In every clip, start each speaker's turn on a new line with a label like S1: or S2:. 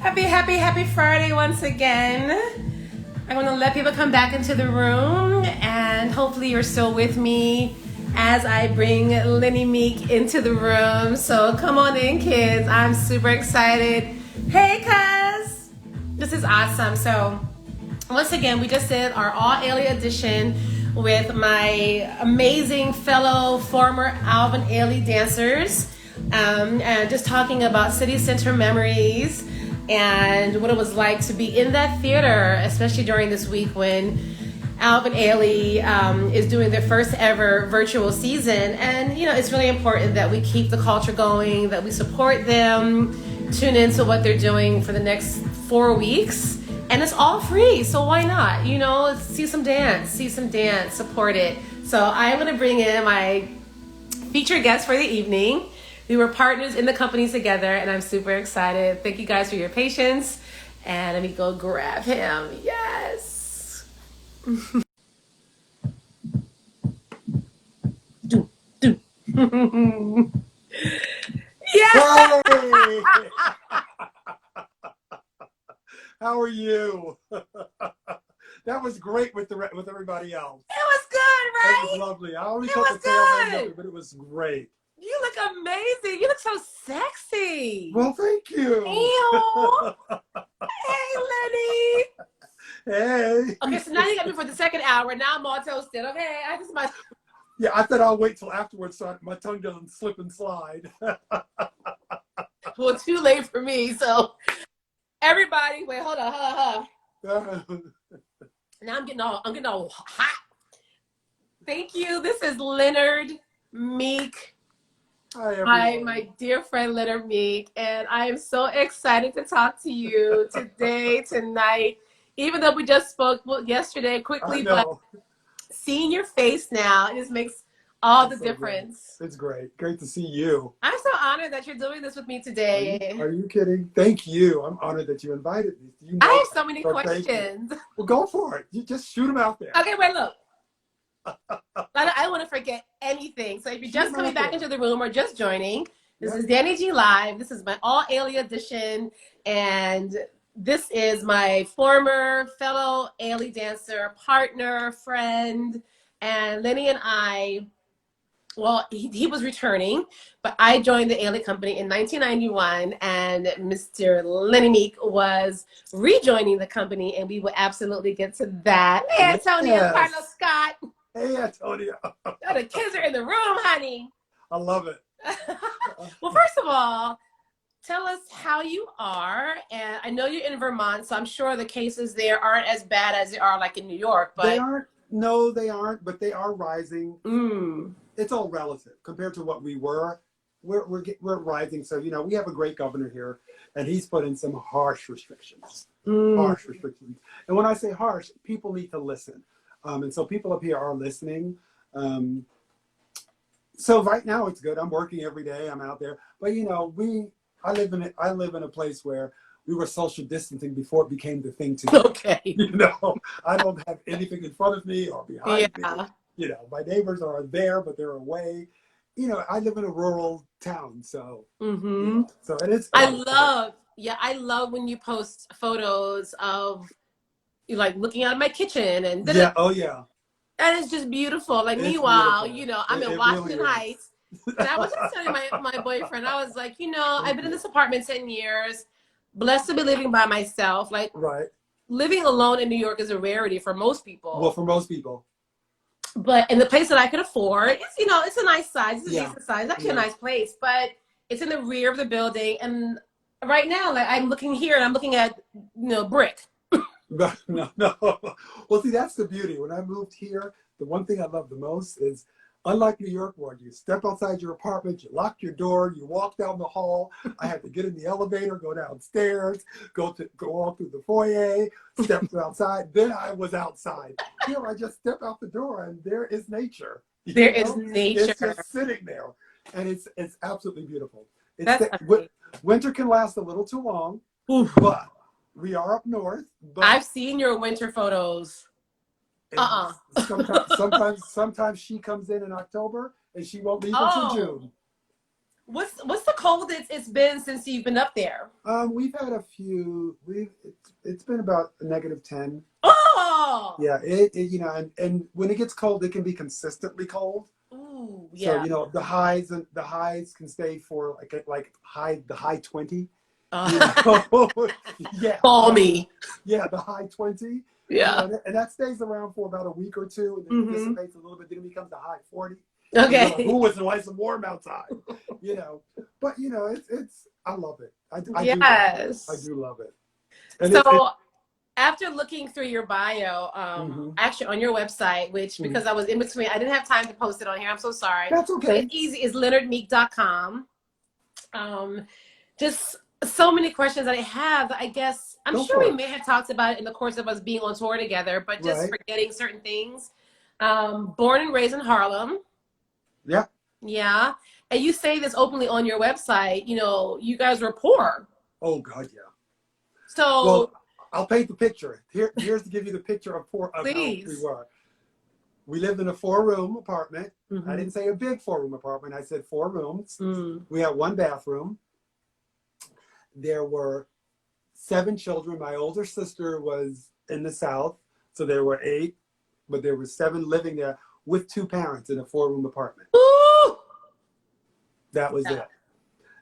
S1: Happy Friday once again. I want to let people come back into the room, and hopefully you're still with me as I bring Lenny Meek into the room. So come on in, kids. I'm super excited. Hey, cuz. This is awesome. So once again, we just did our All Ailey edition with my amazing fellow former Alvin Ailey dancers, and just talking about city center memories and what it was like to be in that theater, especially during this week when Alvin Ailey is doing their first ever virtual season. And you know, it's really important that we keep the culture going, that we support them, tune into what they're doing for the next 4 weeks. And it's all free, so why not? You know, see some dance, support it. So I'm gonna bring in my featured guest for the evening. We were partners in the company together, and I'm super excited. Thank you guys for your patience. And let me go grab him. Yes.
S2: Yes. Hey! How are you? That was great with everybody else.
S1: It was good, right?
S2: It was lovely. I only caught the tail end of it, but it was great.
S1: You look amazing. You look so sexy.
S2: Well, thank you.
S1: Ew. Hey, Lenny.
S2: Hey.
S1: Okay, so now you got me for the second hour. Now I'm all toasted. Okay,
S2: Yeah, I thought I'll wait till afterwards so my tongue doesn't slip and slide.
S1: Well, too late for me. So everybody, wait, hold on. Now I'm getting all hot. Thank you. This is Leonard Meek.
S2: Hi,
S1: my dear friend Leonard Meek, and I am so excited to talk to you today, tonight. Even though we just spoke yesterday quickly, but seeing your face now, it just makes all the difference.
S2: It's great to see you.
S1: I'm so honored that you're doing this with me today.
S2: Are you kidding? Thank you. I'm honored that you invited me. You know,
S1: I have so many questions.
S2: Well, go for it. You just shoot them out there.
S1: Okay, wait, look. I don't want to forget anything. So if you're just coming back into the room or just joining, this is dannIGeeLive. This is my All Ailey edition, and this is my former fellow Ailey dancer, partner, friend, and Lenny and I. Well, he was returning, but I joined the Ailey company in 1991, and Mr. Lenny Meek was rejoining the company, and we will absolutely get to that. Hey, Antonio, Carlos Scott.
S2: Hey, Antonio.
S1: The kids are in the room, honey.
S2: I love it.
S1: Well, first of all, tell us how you are. And I know you're in Vermont, so I'm sure the cases there aren't as bad as they are like in New York. But
S2: they aren't. No, they aren't, but they are rising. It's all relative compared to what we were. We're rising. So, you know, we have a great governor here, and he's put in some harsh restrictions. Harsh restrictions. And when I say harsh, people need to listen. And so people up here are listening. So right now it's good. I'm working every day. I'm out there. But, you know, I live in a place where we were social distancing before it became the thing to do.
S1: Okay.
S2: You know, I don't have anything in front of me or behind me. You know, my neighbors are there, but they're away. You know, I live in a rural town, so you know, so it is. I
S1: love when you post photos of you like looking out of my kitchen and that is just beautiful. Like, meanwhile, you know, I'm in Washington Heights. And I was just telling my boyfriend, I was like, you know, I've been in this apartment 10 years, blessed to be living by myself. Like, living alone in New York is a rarity for most people.
S2: Well, for most people.
S1: But in the place that I could afford, it's, you know, it's a nice size. It's a decent size. It's actually a nice place, but it's in the rear of the building. And right now, like, I'm looking here and I'm looking at, you know, brick.
S2: No. Well, see, that's the beauty. When I moved here, the one thing I love the most is, unlike New York, where you step outside your apartment, you lock your door, you walk down the hall. I had to get in the elevator, go downstairs, go all through the foyer, step outside. Then I was outside. Here, I just step out the door, and there is nature.
S1: There is nature.
S2: It's just sitting there, and it's absolutely beautiful. Winter can last a little too long, but we are up north. But
S1: I've seen your winter photos.
S2: Sometimes she comes in October and she won't leave until June.
S1: What's the cold it's been since you've been up there?
S2: We've had a few. It's been about -10.
S1: Oh.
S2: Yeah, you know, and when it gets cold, it can be consistently cold.
S1: Ooh,
S2: So
S1: yeah.
S2: you know, the highs can stay for the high 20. You know? Yeah.
S1: Balmy.
S2: Yeah, the high 20.
S1: Yeah.
S2: You know, and that stays around for about a week or two, and then it dissipates a little bit. Then it becomes the high 40.
S1: Okay.
S2: Like, ooh, it's nice and warm outside. You know, but you know, it's I love it. I do love it. I do love it. And
S1: so after looking through your bio, actually on your website, which because I was in between, I didn't have time to post it on here. I'm so sorry.
S2: That's okay.
S1: It's easy. It's leonardmeek.com. Just so many questions that I have. I guess I'm sure we may have talked about it in the course of us being on tour together, but just forgetting certain things. Born and raised in Harlem.
S2: Yeah.
S1: Yeah. And you say this openly on your website, you know, you guys were poor.
S2: Oh God, yeah.
S1: So
S2: well, I'll paint the picture. Here's to give you the picture of how we were. We lived in a 4-room apartment. I didn't say a big 4-room apartment. I said 4 rooms. We had 1 bathroom. There were 7 children. My older sister was in the South, so there were 8, but there were 7 living there with 2 parents in a 4-room apartment.
S1: Ooh!
S2: That was it.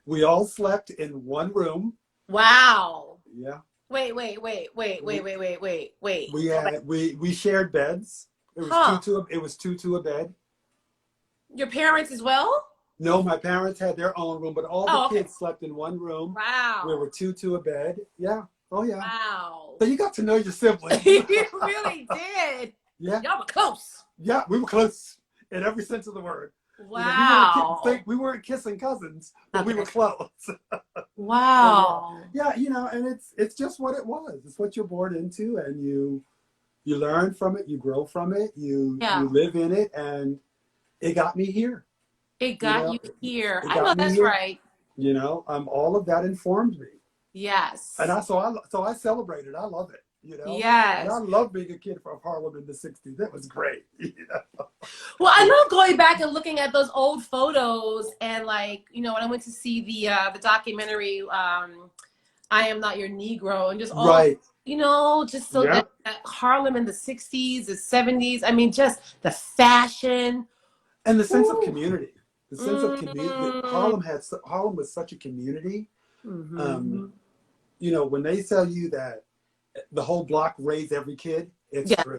S2: We all slept in 1 room.
S1: Wow.
S2: Yeah.
S1: Wait.
S2: We shared beds. It was 2 to a bed.
S1: Your parents as well?
S2: No, my parents had their own room, but all the kids slept in 1 room.
S1: Wow.
S2: We were 2 to a bed. Yeah. Oh yeah.
S1: Wow.
S2: So you got to know your siblings.
S1: You really did.
S2: Yeah.
S1: Y'all were close.
S2: Yeah, we were close in every sense of the word.
S1: Wow.
S2: You know, we weren't kissing cousins, but we were close.
S1: Wow.
S2: Yeah, you know, and it's just what it was. It's what you're born into, and you learn from it, you grow from it, you live in it, and it got me here.
S1: It got you here. I know that's right.
S2: You know, all of that informed me.
S1: Yes.
S2: And I celebrated. I love it. You know.
S1: Yes.
S2: And I love being a kid from Harlem in the '60s. That was great. You know?
S1: Well, I love going back and looking at those old photos, and like, you know, when I went to see the documentary, I Am Not Your Negro, and just all, you know, just so that Harlem in the '60s, the '70s. I mean, just the fashion
S2: and the sense of community. The sense of community. Harlem was such a community. You know, when they tell you that the whole block raised every kid, it's true.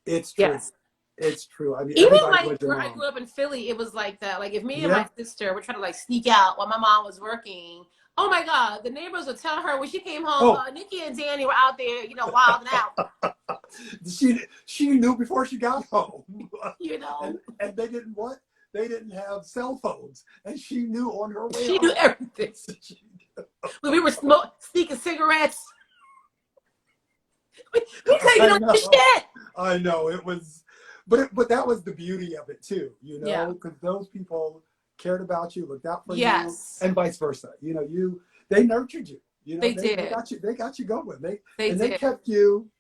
S2: It's true.
S1: Yes.
S2: It's true. I mean,
S1: even like where I grew up in Philly, it was like that. Like if me and my sister were trying to like sneak out while my mom was working, oh my God, the neighbors would tell her when she came home, Nikki and Danny were out there, you know, wilding out.
S2: She knew before she got home.
S1: You know.
S2: And they didn't what? They didn't have cell phones, and she knew on her way.
S1: She knew everything. When we were sneaking cigarettes. We couldn't get shit.
S2: I know it was, but that was the beauty of it too. You know, because those people cared about you, looked out for you, and vice versa. You know, they nurtured you. You know, they did. They got you going. They kept you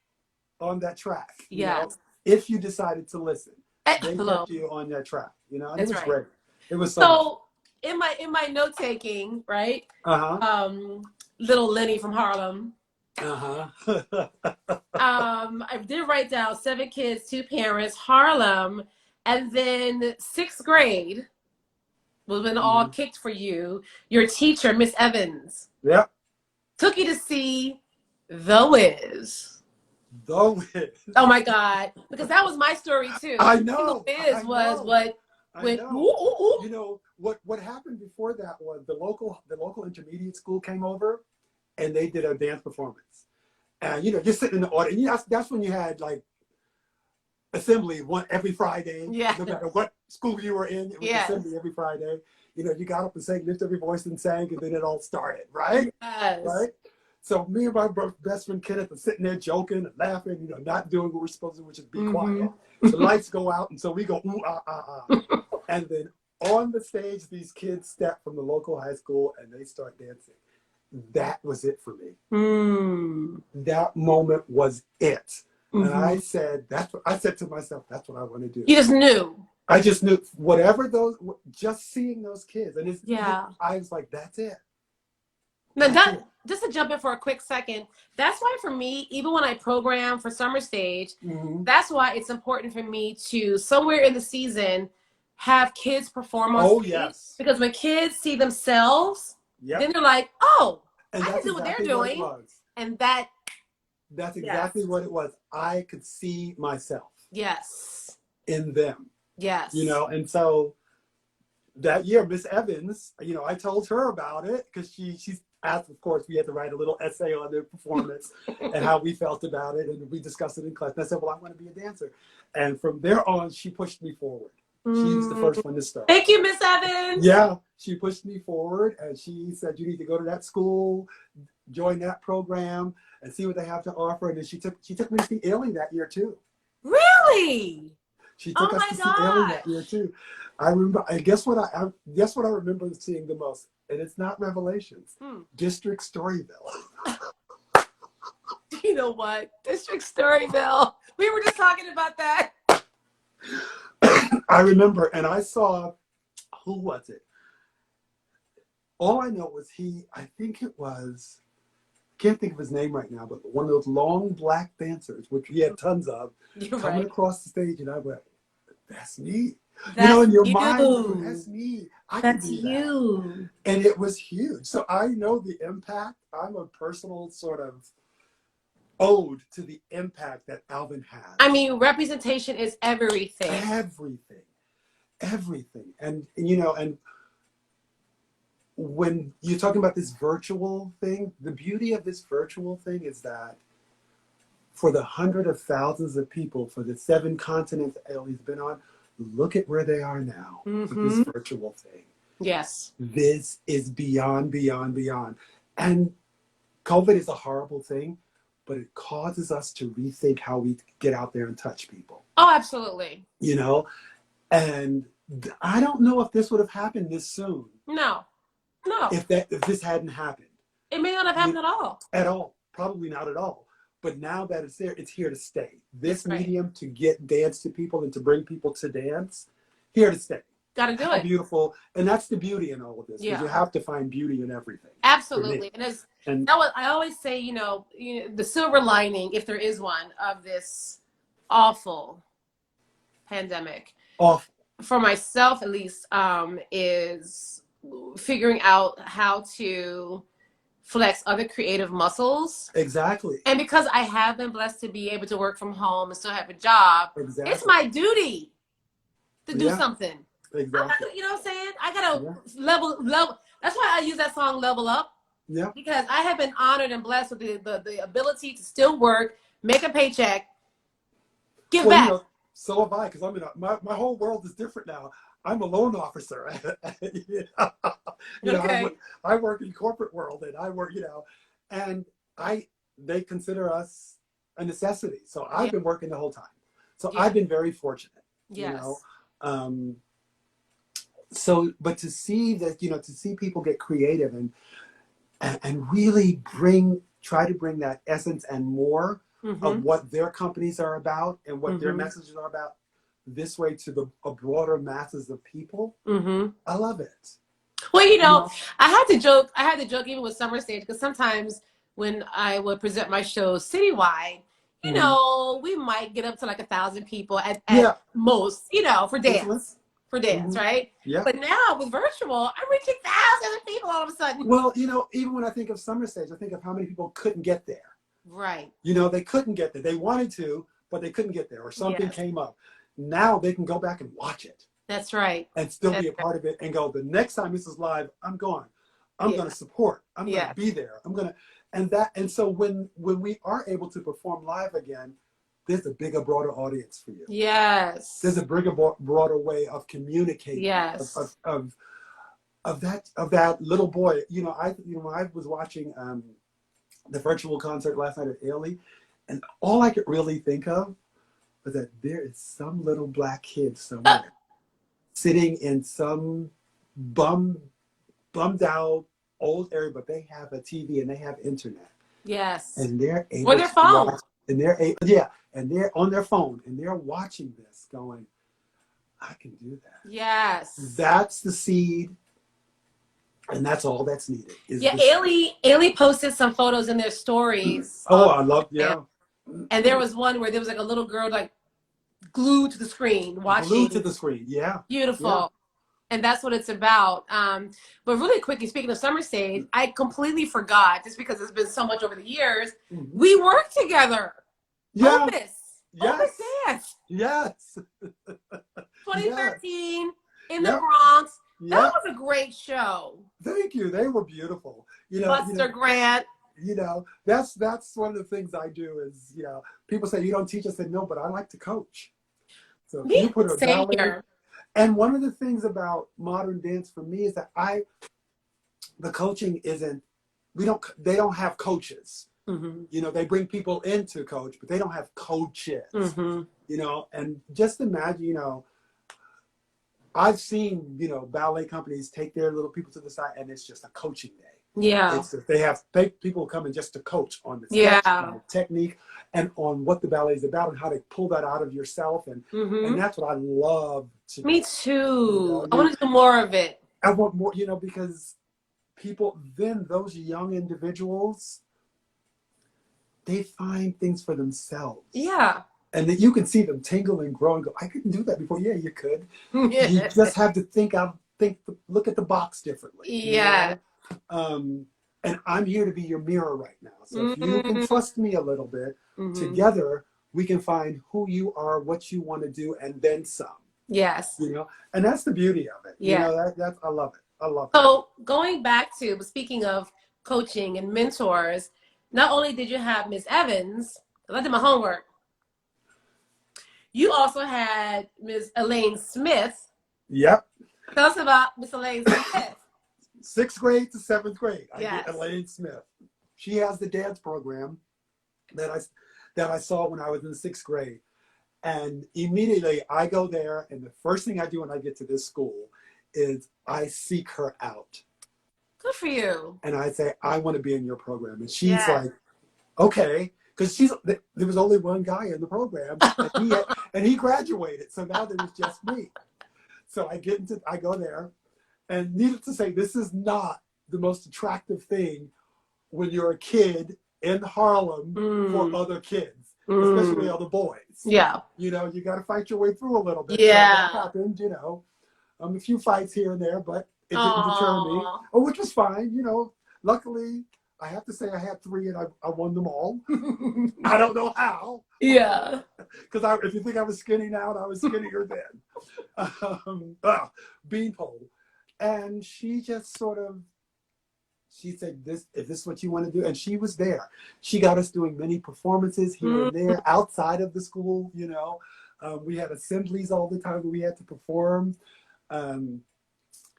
S2: on that track. You know, if you decided to listen, they kept you on that track. You know, and it was great. It was so
S1: in my note taking, right? Little Lenny from Harlem. I did write down 7 kids, 2 parents, Harlem, and then 6th grade was when all kicked for you. Your teacher, Miss Evans, took you to see The Wiz.
S2: The Wiz.
S1: Oh my God, because that was my story too.
S2: I know.
S1: The Wiz was what went.
S2: You know what happened before that was the local intermediate school came over, and they did a dance performance. And you know, just sitting in the audience. And that's when you had like assembly every Friday.
S1: Yeah.
S2: No matter what school you were in, it was assembly every Friday. You know, you got up and sang, lift up your voice and sang, and then it all started, right?
S1: Yes.
S2: Right. So me and my best friend Kenneth are sitting there joking and laughing, you know, not doing what we're supposed to, which is be quiet. The lights go out, and so we go ooh ah ah ah, and then on the stage, these kids step from the local high school and they start dancing. That was it for me. That moment was it. And I said to myself, that's what I want to do.
S1: You just knew.
S2: I just knew whatever just seeing those kids, and I was like, that's it.
S1: Now, just to jump in for a quick second, that's why for me, even when I program for Summer Stage, that's why it's important for me to, somewhere in the season, have kids perform on stage. Yes. Because when kids see themselves, then they're like, oh, and I can do what they're doing. And that's exactly what it was. I could see myself. Yes. In them. Yes. You know, and so that year, Miss Evans, you know, I told her about it because she's asked, of course, we had to write a little essay on the performance and how we felt about it. And we discussed it in class. And I said, well, I want to be a dancer. And from there on, she pushed me forward. She was the first one to start. Thank you, Miss Evans.
S2: Yeah, she pushed me forward and she said, you need to go to that school, join that program and see what they have to offer. And then she took me to see Ailey that year too.
S1: Really?
S2: She took us to see Ailey that year too. I remember. I guess what I remember seeing the most, and it's not Revelations. District Storyville.
S1: You know what? District Storyville. We were just talking about that.
S2: I remember, and I saw, who was it? All I know was I think it was, can't think of his name right now, but one of those long black dancers, which he had tons of, coming across the stage, and I went, that's me. You know, in your mind, that's me. I can do that. And it was huge. So I know the impact. I'm a personal sort of ode to the impact that Alvin has.
S1: I mean, representation is everything.
S2: Everything. And you know, and when you're talking about this virtual thing, the beauty of this virtual thing is that for the hundreds of thousands of people, for the 7 continents Ailey's been on, look at where they are now with this virtual thing. Yes. This is beyond, beyond, beyond. And COVID is a horrible thing, but it causes us to rethink how we get out there and touch people.
S1: Oh, absolutely.
S2: You know, and I don't know if this would have happened this soon.
S1: No.
S2: If this hadn't happened.
S1: It may not have happened at all.
S2: At all. Probably not at all. But now that it's there, it's here to stay. This medium to get dance to people and to bring people to dance, here to stay.
S1: Got to do it.
S2: Beautiful. And that's the beauty in all of this. Yeah. You have to find beauty in everything.
S1: Absolutely. And that was, I always say, you know, the silver lining, if there is one, of this awful pandemic. Awful. For myself, at least, is figuring out how to flex other creative muscles. Exactly. And because I have been blessed to be able to work from home and still have a job, it's my duty to do something. Exactly. You know what I'm saying? I gotta level. That's why I use that song "Level Up." Yeah. Because I have been honored and blessed with the ability to still work, make a paycheck, give back. You know,
S2: so have I, because I mean, my whole world is different now. I'm a loan officer. I work in corporate world, and I work, and they consider us a necessity. So I've been working the whole time. So I've been very fortunate. Yes. So, but to see that, to see people get creative and really try to bring that essence and more of what their companies are about and what their messages are about this way to a broader masses of people. I love it.
S1: Well, I had to joke even with Summer Stage, because sometimes when I would present my shows citywide, we might get up to like 1,000 people at most, for dance. Right? Yeah. But now with virtual, I'm reaching thousands of people all of a sudden.
S2: Well, even when I think of Summer Stage, I think of how many people couldn't get there. Right. They couldn't get there. They wanted to, but they couldn't get there, or something came up. Now they can go back and watch it.
S1: That's right.
S2: And still be a part of it and go, the next time this is live, I'm going. I'm going to support. I'm going to be there. And so when we are able to perform live again, there's a bigger, broader audience for you. Yes. There's a bigger, broader way of communicating. Yes. Of that little boy. When I was watching the virtual concert last night at Ailey, and all I could really think of was that there is some little black kid somewhere sitting in some bummed out old area, but they have a TV and they have internet. Yes. And they're able
S1: or their phone.
S2: And they're on their phone and they're watching this going, I can do that.
S1: Yes.
S2: That's the seed, and that's all that's needed.
S1: Yeah, Ailey posted some photos in their stories.
S2: Oh, I love, yeah.
S1: And there was one where there was like a little girl like glued to the screen watching.
S2: Glued to the screen, yeah.
S1: Beautiful.
S2: Yeah.
S1: And that's what it's about. But really quickly, speaking of Summer Stage, I completely forgot, just because it's been so much over the years, we worked together.
S2: Yeah.
S1: Opus Dance.
S2: Yes.
S1: 2013 in the Bronx. That was a great show.
S2: Thank you. They were beautiful.
S1: Buster Grant.
S2: That's one of the things I do is, people say, you don't teach. I said, no, but I like to coach. So you put a ballet. And one of the things about modern dance for me is that the coaching isn't, they don't have coaches. Mm-hmm. They bring people in to coach, but they don't have coaches. Mm-hmm. And just imagine, I've seen, ballet companies take their little people to the side and it's just a coaching day. Yeah. They have people coming just to coach on the steps, on the technique, and on what the ballet is about and how to pull that out of yourself. And that's what I love to do.
S1: Me too. I want to do more of it.
S2: I want more, because those young individuals, they find things for themselves. Yeah. And then you can see them tingle and grow and go, I couldn't do that before. Yeah, you could. You just have to look at the box differently. Yeah. And I'm here to be your mirror right now. So if you can trust me a little bit, together we can find who you are, what you want to do, and then some. Yes. And that's the beauty of it. Yeah. I love it. I love it.
S1: So going back to, speaking of coaching and mentors, not only did you have Miss Evans, I did my homework, you also had Miss Elaine Smith.
S2: Yep.
S1: Tell us about Miss Elaine Smith.
S2: 6th grade to 7th grade. I get Elaine Smith. She has the dance program that I saw when I was in 6th grade. And immediately I go there, and the first thing I do when I get to this school is I seek her out.
S1: Good for you.
S2: And I say, I want to be in your program. And she's like, okay. Because there was only one guy in the program, and he graduated. So now there was just me. So I go there. And needless to say, this is not the most attractive thing when you're a kid in Harlem for other kids, especially other boys. Yeah. You got to fight your way through a little bit. Yeah. So that happened, a few fights here and there, but it didn't deter me, which was fine. Luckily, I have to say I had 3 and I won them all. I don't know how. Yeah. Because if you think I was skinny now, I was skinnier then. Beanpole. And she just she said, if this is what you want to do. And she was there. She got us doing many performances here and there outside of the school, We had assemblies all the time where we had to perform. And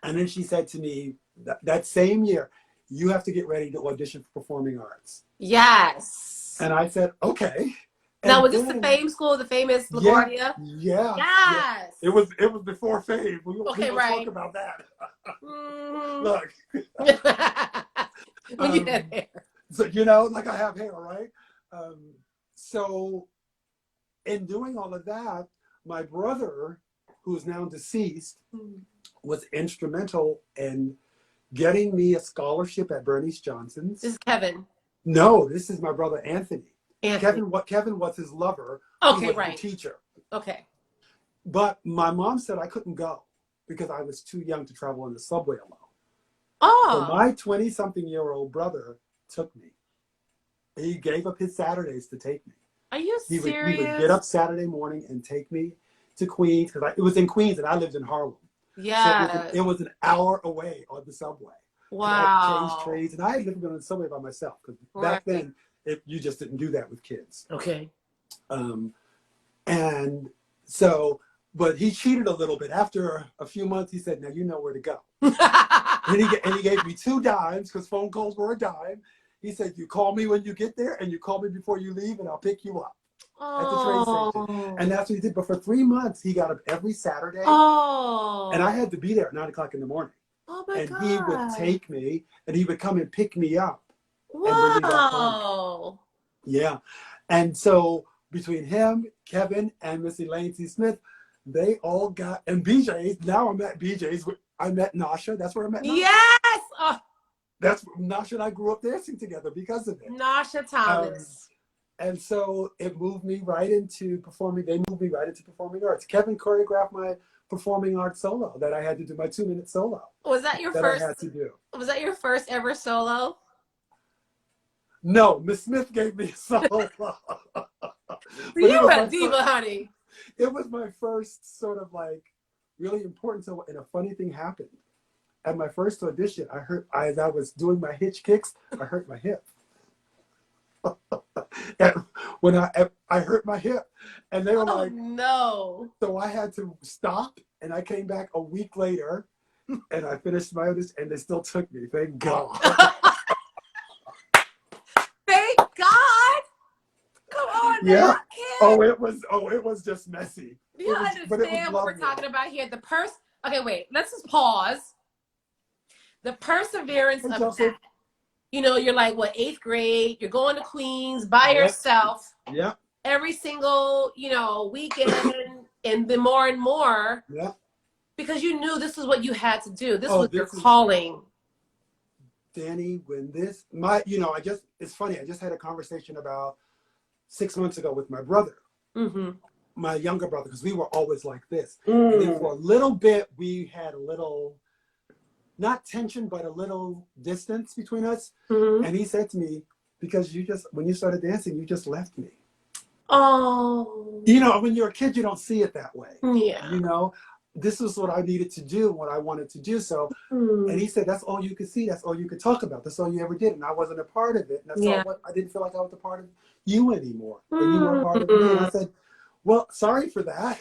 S2: then she said to me that same year, you have to get ready to audition for performing arts. Yes. And I said, okay.
S1: Now, was this the Fame School, the famous LaGuardia?
S2: Yeah. Yes. Yeah. It was before Fame. We don't talk about that. Look.
S1: When you had hair.
S2: So, like I have hair, right? So in doing all of that, my brother, who is now deceased, was instrumental in getting me a scholarship at Bernice Johnson's.
S1: This is Kevin.
S2: No, this is my brother Anthony. Kevin was his lover.
S1: Okay,
S2: who was
S1: right.
S2: The teacher.
S1: Okay.
S2: But my mom said I couldn't go because I was too young to travel on the subway alone.
S1: Oh.
S2: So my 20-something-year-old brother took me. He gave up his Saturdays to take me.
S1: Are you serious?
S2: He would get up Saturday morning and take me to Queens, because it was in Queens and I lived in Harlem. Yeah. So it was an hour away on the subway.
S1: Wow.
S2: I changed trains, and I had never been on the subway by myself, because back then you just didn't do that with kids.
S1: Okay.
S2: And so, but he cheated a little bit. After a few months, he said, now you know where to go. and he gave me 2 dimes, because phone calls were a dime. He said, you call me when you get there, and you call me before you leave, and I'll pick you up at the train station. And that's what he did. But for 3 months, he got up every Saturday. Oh. And I had to be there at 9 o'clock in the morning.
S1: Oh my God.
S2: And he would take me, and he would come and pick me up.
S1: Wow. And bring me back home.
S2: Yeah. And so between him, Kevin, and Miss Elaine C. Smith, They all got, and BJ's, now I'm at BJ's. I met Nasha. That's where I met Nasha.
S1: Yes! Oh,
S2: That's Nasha and I grew up dancing together because of it.
S1: Nasha Thomas.
S2: And so it moved me right into performing. They moved me right into performing arts. Kevin choreographed my performing arts solo that I had to do, my 2-minute solo.
S1: Was that your
S2: that
S1: first?
S2: I had to do.
S1: Was that your first ever solo?
S2: No, Miss Smith gave me a solo.
S1: You a diva, honey.
S2: It was my first sort of like really important. So, and a funny thing happened. At my first audition, as I was doing my hitch kicks, I hurt my hip. And when I hurt my hip, and they were like,
S1: no. So
S2: I had to stop, and I came back a week later, and I finished my audition, and they still took me. Thank God.
S1: Thank God. Come on,
S2: yeah.
S1: now, kid.
S2: It was just messy.
S1: You understand what we're talking about here? Okay, wait. Let's just pause. The perseverance of that. You know, you're like, what, 8th grade? You're going to Queens by yourself.
S2: Yeah.
S1: Every single, weekend, and then more and more.
S2: Yeah.
S1: Because you knew this is what you had to do. This was your calling.
S2: Danny, it's funny. I just had a conversation about 6 months ago with my brother, my younger brother, because we were always like this. And then for a little bit, we had a little, not tension, but a little distance between us. And he said to me, because when you started dancing, you just left me.
S1: Oh.
S2: When you're a kid, you don't see it that way.
S1: Yeah.
S2: This was what I needed to do, what I wanted to do. So, and he said, that's all you could see. That's all you could talk about. That's all you ever did. And I wasn't a part of it. And that's all I didn't feel like I was a part of you anymore. And you were a part of me. And I said, well, sorry for that.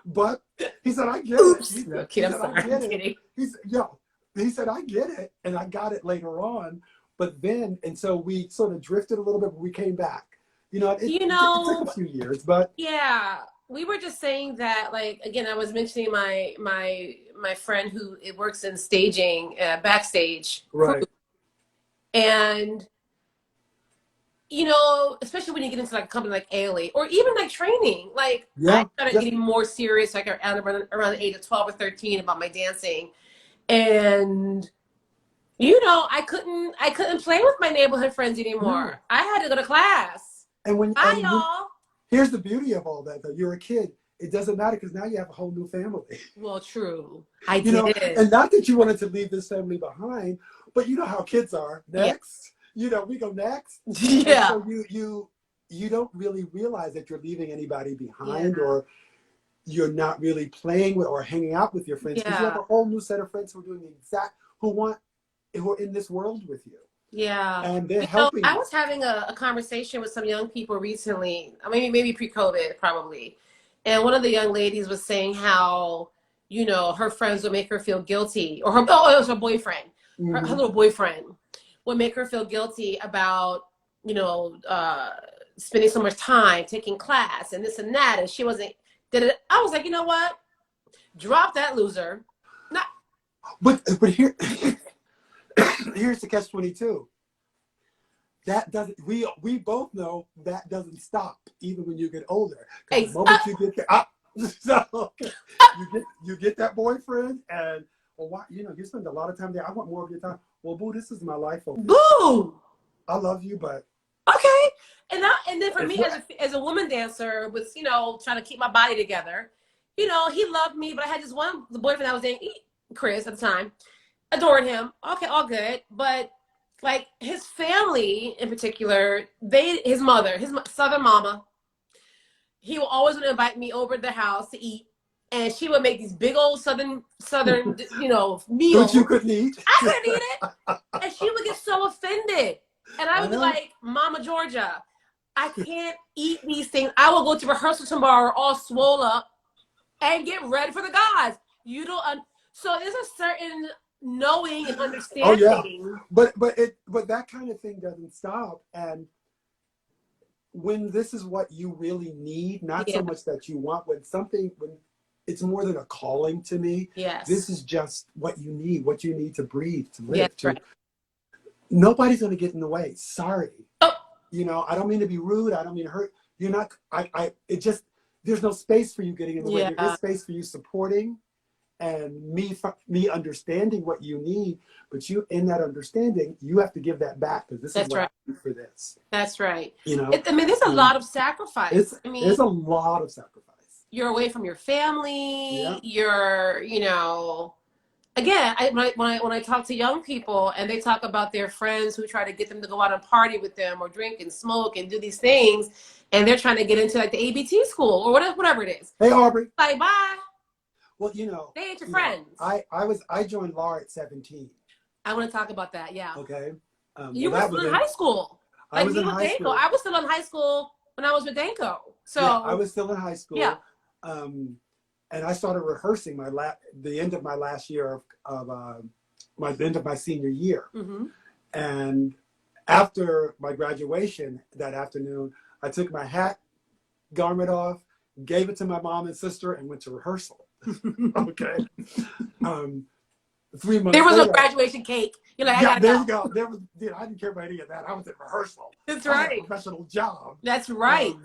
S2: But he said, I get it. He said, I get it. And I got it later on. But then, and so we sort of drifted a little bit, but we came back. It took a few years, but.
S1: Yeah. We were just saying that, like, again, I was mentioning my friend who works in staging, backstage.
S2: Right.
S1: And, especially when you get into like a company like Ailey, or even like training, like I started getting more serious, like around the age of 12 or 13 about my dancing. And, I couldn't play with my neighborhood friends anymore. I had to go to class.
S2: And
S1: Bye, y'all.
S2: Here's the beauty of all that, though. You're a kid. It doesn't matter because now you have a whole new family.
S1: Well, true. I did.
S2: And not that you wanted to leave this family behind, but you know how kids are. Next. Yeah. We go next.
S1: Yeah.
S2: And so you don't really realize that you're leaving anybody behind or you're not really playing with or hanging out with your friends. Because you have a whole new set of friends who are doing who are in this world with you.
S1: Yeah.
S2: And they're helping.
S1: I was having a conversation with some young people recently, maybe pre-COVID probably. And one of the young ladies was saying how, her friends would make her feel guilty, or it was her boyfriend. Her little boyfriend would make her feel guilty about, spending so much time taking class and this and that. And she wasn't, I was like, you know what? Drop that loser.
S2: But here, here's the catch-22. That doesn't. We both know that doesn't stop even when you get older. The moment you get you get that boyfriend, and you spend a lot of time there. I want more of your time. Well, boo, this is my life.
S1: Boo.
S2: I love you, but
S1: okay. And then for me as a woman dancer, with trying to keep my body together, he loved me, but I had the boyfriend I was dating, Chris at the time. Adored him. Okay, all good. But like his family in particular, his mother, his Southern mama, he would always want to invite me over to the house to eat. And she would make these big old Southern, meals.
S2: Which you couldn't eat.
S1: I couldn't eat it. And she would get so offended. And I would be like, Mama Georgia, I can't eat these things. I will go to rehearsal tomorrow all swole up and get ready for the gods. You don't. So there's a certain knowing and understanding.
S2: But that kind of thing doesn't stop. And when this is what you really need, not so much that you want, when it's more than a calling to me.
S1: Yes.
S2: This is just what you need to breathe, to live.
S1: Yes, right.
S2: Nobody's going to get in the way. Sorry.
S1: Oh.
S2: I don't mean to be rude. I don't mean to hurt. You're not, there's no space for you getting in the way.
S1: Yeah.
S2: There is space for you supporting and me understanding what you need, but you, in that understanding, you have to give that back, because this is what I need for this.
S1: That's right.
S2: You know,
S1: I mean, there's a lot of sacrifice. I mean,
S2: there's a lot of sacrifice.
S1: You're away from your family.
S2: Yeah.
S1: You're, you know, again, when I talk to young people and they talk about their friends who try to get them to go out and party with them or drink and smoke and do these things, and they're trying to get into like the ABT school or whatever it is.
S2: Hey, Aubrey.
S1: Like, bye.
S2: Well, you know,
S1: they ain't your friends.
S2: I joined Lar at 17.
S1: I want to talk about that. Yeah.
S2: Okay.
S1: You were still in high school.
S2: I was in high school.
S1: I was still in high school when I was with Danko. So
S2: yeah, I was still in high school.
S1: Yeah.
S2: And I started rehearsing the end of my last year of the end of my senior year.
S1: Mm-hmm.
S2: And after my graduation that afternoon, I took my hat, garment off, gave it to my mom and sister, and went to rehearsal. Okay. 3 months
S1: there was
S2: later,
S1: no graduation cake. You're like,
S2: yeah, there
S1: go.
S2: you go. There was, I didn't care about any of that. I was at rehearsal.
S1: That's
S2: I had
S1: right.
S2: a professional job.
S1: That's right.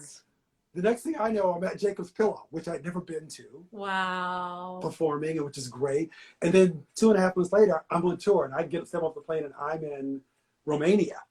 S2: The next thing I know, I'm at Jacob's Pillow, which I'd never been to.
S1: Wow.
S2: Performing, which is great. And then 2.5 months later, I'm on tour, and I step off the plane, and I'm in Romania.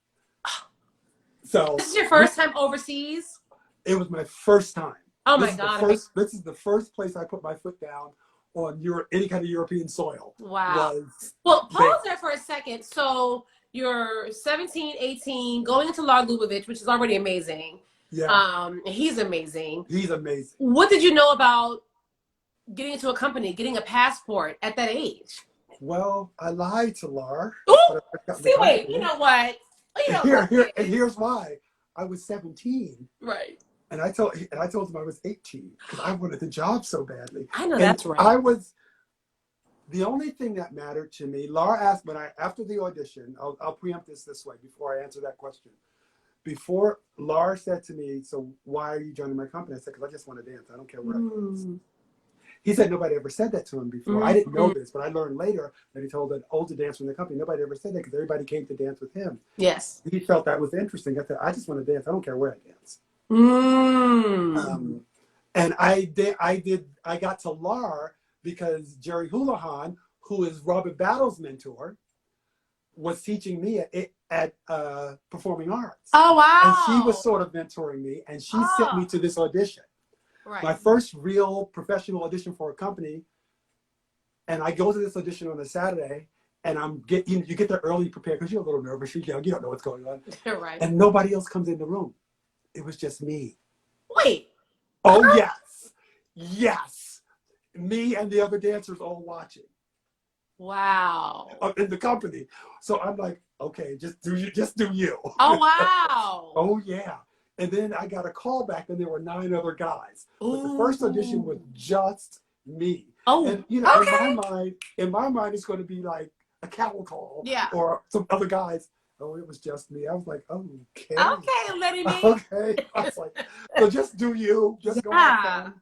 S2: So
S1: this is your first time overseas?
S2: It was my first time.
S1: Oh my God.
S2: This is the first place I put my foot down on any kind of European soil.
S1: Wow. Well, pause there for a second. So you're 17, 18, going into Lar Lubovitch, which is already amazing.
S2: Yeah.
S1: He's amazing.
S2: He's amazing.
S1: What did you know about getting into a company, getting a passport at that age?
S2: Well, I lied to Lar.
S1: See, wait, you know what?
S2: And here's why. I was 17.
S1: Right.
S2: And I told him I was 18 because I wanted the job so badly.
S1: I know,
S2: and
S1: that's right.
S2: The only thing that mattered to me, Lar asked, after the audition, I'll preempt this way before I answer that question. Before Lar said to me, so why are you joining my company? I said, because I just want to dance. I don't care where I dance. He said nobody ever said that to him before. I didn't know this, but I learned later that he told an older dancer in the company, nobody ever said that because everybody came to dance with him.
S1: Yes.
S2: He felt that was interesting. I said, I just want to dance. I don't care where I dance. And I got to Lar because Jerry Houlihan, who is Robert Battle's mentor, was teaching me at Performing Arts.
S1: Oh, wow.
S2: And she was sort of mentoring me, and she sent me to this audition.
S1: Right.
S2: My first real professional audition for a company. And I go to this audition on a Saturday, and you get there early prepared because you're a little nervous. You don't know what's going on.
S1: Right.
S2: And nobody else comes in the room. It was just me.
S1: Wait.
S2: Oh, yes. Yes. Me and the other dancers all watching.
S1: Wow.
S2: In the company. So I'm like, okay, just do you.
S1: Oh, wow.
S2: Oh, yeah. And then I got a call back, and there were 9 other guys. But the first audition was just me.
S1: Oh,
S2: and in my mind, it's going to be like a cattle call.
S1: Yeah.
S2: Or some other guys. Oh, it was just me. I was like, okay.
S1: Okay, Lenny Meek.
S2: Okay. I was like, so just do you. Just go have fun.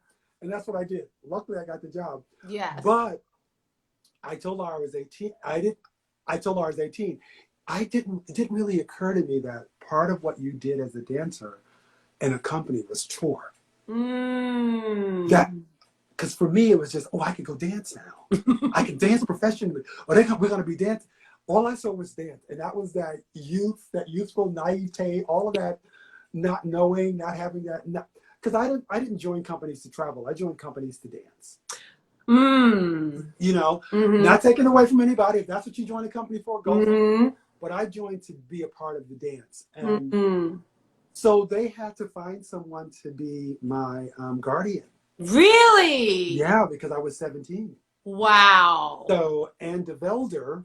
S2: And that's what I did. Luckily, I got the job.
S1: Yes.
S2: But I told Lar I was 18. I told Lar I was 18. It didn't really occur to me that part of what you did as a dancer in a company was tour. That, because for me, it was just, I could go dance now. I can dance professionally. Or we're going to be dancing. All I saw was dance. And that was that youthful naivete, all of that, not knowing, not having that. Because I didn't join companies to travel. I joined companies to dance. You know, not taking away from anybody. If that's what you join a company for, go for it. But I joined to be a part of the dance. And so they had to find someone to be my guardian.
S1: Really?
S2: Yeah, because I was 17.
S1: Wow.
S2: So Ann DeVelder,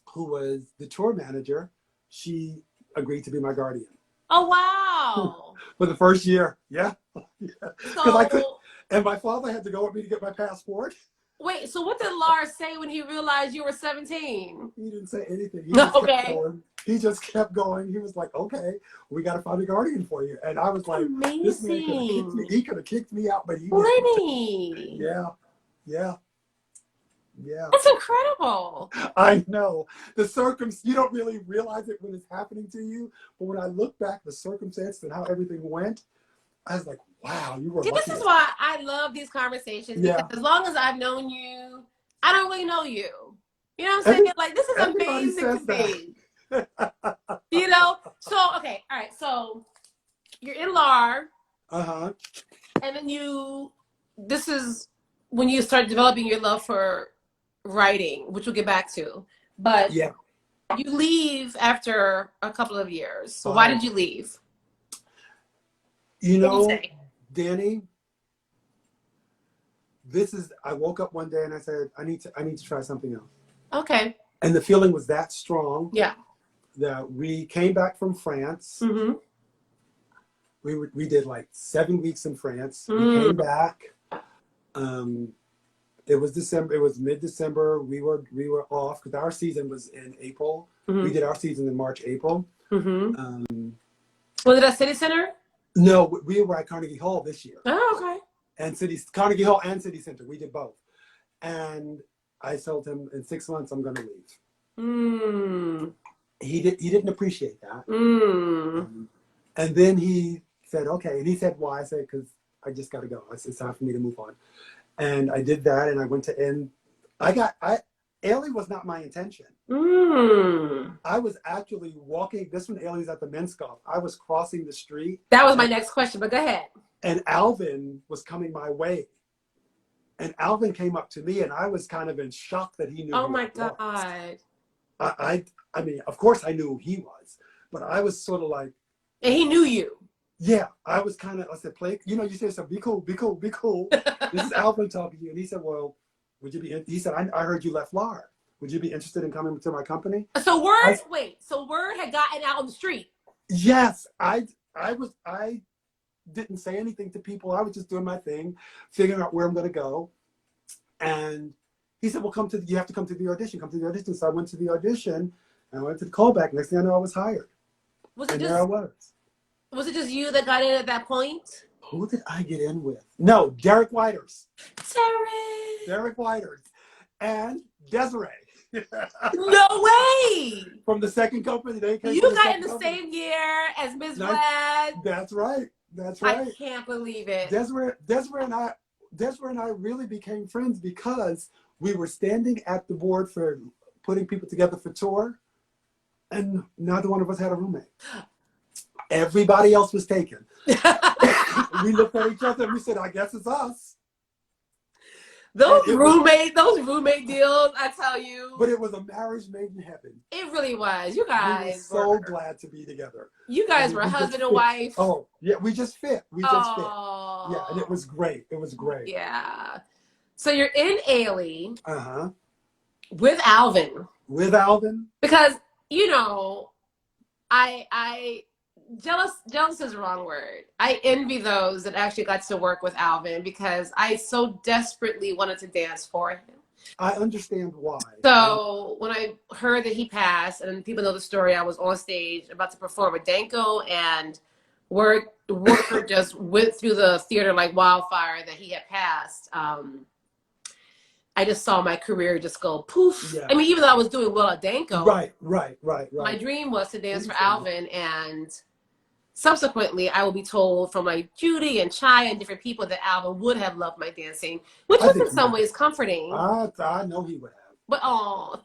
S2: who was the tour manager, she agreed to be my guardian.
S1: Oh, wow.
S2: For the first year. Yeah. Because I could, and my father had to go with me to get my passport.
S1: Wait, so what did Lars say when he realized you were 17?
S2: He didn't say anything. He just kept going. He was like, okay, we got to find a guardian for you. And I was like,
S1: amazing.
S2: This man he could have kicked me out, but he
S1: Lenny.
S2: Yeah. Yeah. Yeah.
S1: That's incredible.
S2: I know. You don't really realize it when it's happening to you. But when I look back, the circumstance and how everything went, I was like, Wow, you were
S1: See,
S2: lucky.
S1: this is why I love these conversations, because
S2: Yeah.
S1: as long as I've known you, I don't really know you. You know what I'm saying? Like, this is
S2: Everybody
S1: amazing to
S2: says that.
S1: me. You know? So, okay, all right. So, you're in Lar,
S2: Uh-huh.
S1: and then this is when you start developing your love for writing, which we'll get back to. But
S2: Yeah.
S1: you leave after a couple of years. So, why did you leave?
S2: You
S1: What did you
S2: know,
S1: say?
S2: Danny, I woke up one day and I said, I need to try something else.
S1: Okay.
S2: And the feeling was that strong.
S1: Yeah.
S2: That we came back from France.
S1: Mm-hmm.
S2: We did like 7 weeks in France. We came back. It was December. It was mid-December. We were off because our season was in April.
S1: Mm-hmm.
S2: We did our season in March, April.
S1: Mm-hmm. Was it at City Center?
S2: No, we were at Carnegie Hall this year.
S1: Oh, okay.
S2: And Carnegie Hall and City Center. We did both. And I told him in 6 months I'm going to leave. He didn't appreciate that. And then he said, okay. And he said, why? I said, because I just got to go. It's time for me to move on. And I did that, and I went to end. Ailey was not my intention. I was actually walking. This one, Ailey's at the men's golf. I was crossing the street.
S1: That was my next question, but go ahead.
S2: And Alvin was coming my way. And Alvin came up to me, and I was kind of in shock that he knew.
S1: Oh my God.
S2: I mean, of course I knew who he was, but I was sort of like.
S1: And he knew you.
S2: Yeah, I was kind of, I said, play, you know, you said, so be cool, be cool, be cool. This is Alvin talking to you. And he said, well, he said, I heard you left Lar. Would you be interested in coming to my company?
S1: So word had gotten out on the street. Yes,
S2: I didn't say anything to people. I was just doing my thing, figuring out where I'm going to go. And he said, well, you have to come to the audition, come to the audition. So I went to the audition and I went to the callback. Next thing I know, I was hired. There I was.
S1: Was it just you that got in at that point?
S2: Who did I get in with? No, Derek Whiters.
S1: Derek
S2: Whiters. And Desiree.
S1: No way!
S2: From the second company. They came.
S1: You got in the same year as Ms. Vlad.
S2: That's right. That's right.
S1: I can't believe it.
S2: Desiree and I really became friends because we were standing at the board for putting people together for tour, and neither one of us had a roommate. Everybody else was taken. We looked at each other and we said, I guess it's us. Those roommate
S1: deals, I tell you.
S2: But it was a marriage made in heaven.
S1: It really was. You guys
S2: we were so glad to be together.
S1: You guys were husband and wife.
S2: Oh, yeah, we just fit. Fit. Yeah, and it was great. It was great.
S1: Yeah. So you're in Ailey.
S2: Uh-huh.
S1: With Alvin.
S2: Because,
S1: you know, jealous is the wrong word. I envy those that actually got to work with Alvin because I so desperately wanted to dance for him.
S2: I understand why.
S1: So when I heard that he passed, and people know the story, I was on stage about to perform with Danko, and word just went through the theater like wildfire that he had passed. I just saw my career just go poof. Yeah. I mean, even though I was doing well at Danko.
S2: Right.
S1: My dream was to dance for Alvin, and subsequently I will be told from like Judy and Chai and different people that Alvin would have loved my dancing, which was in some ways comforting.
S2: I know he would have.
S1: But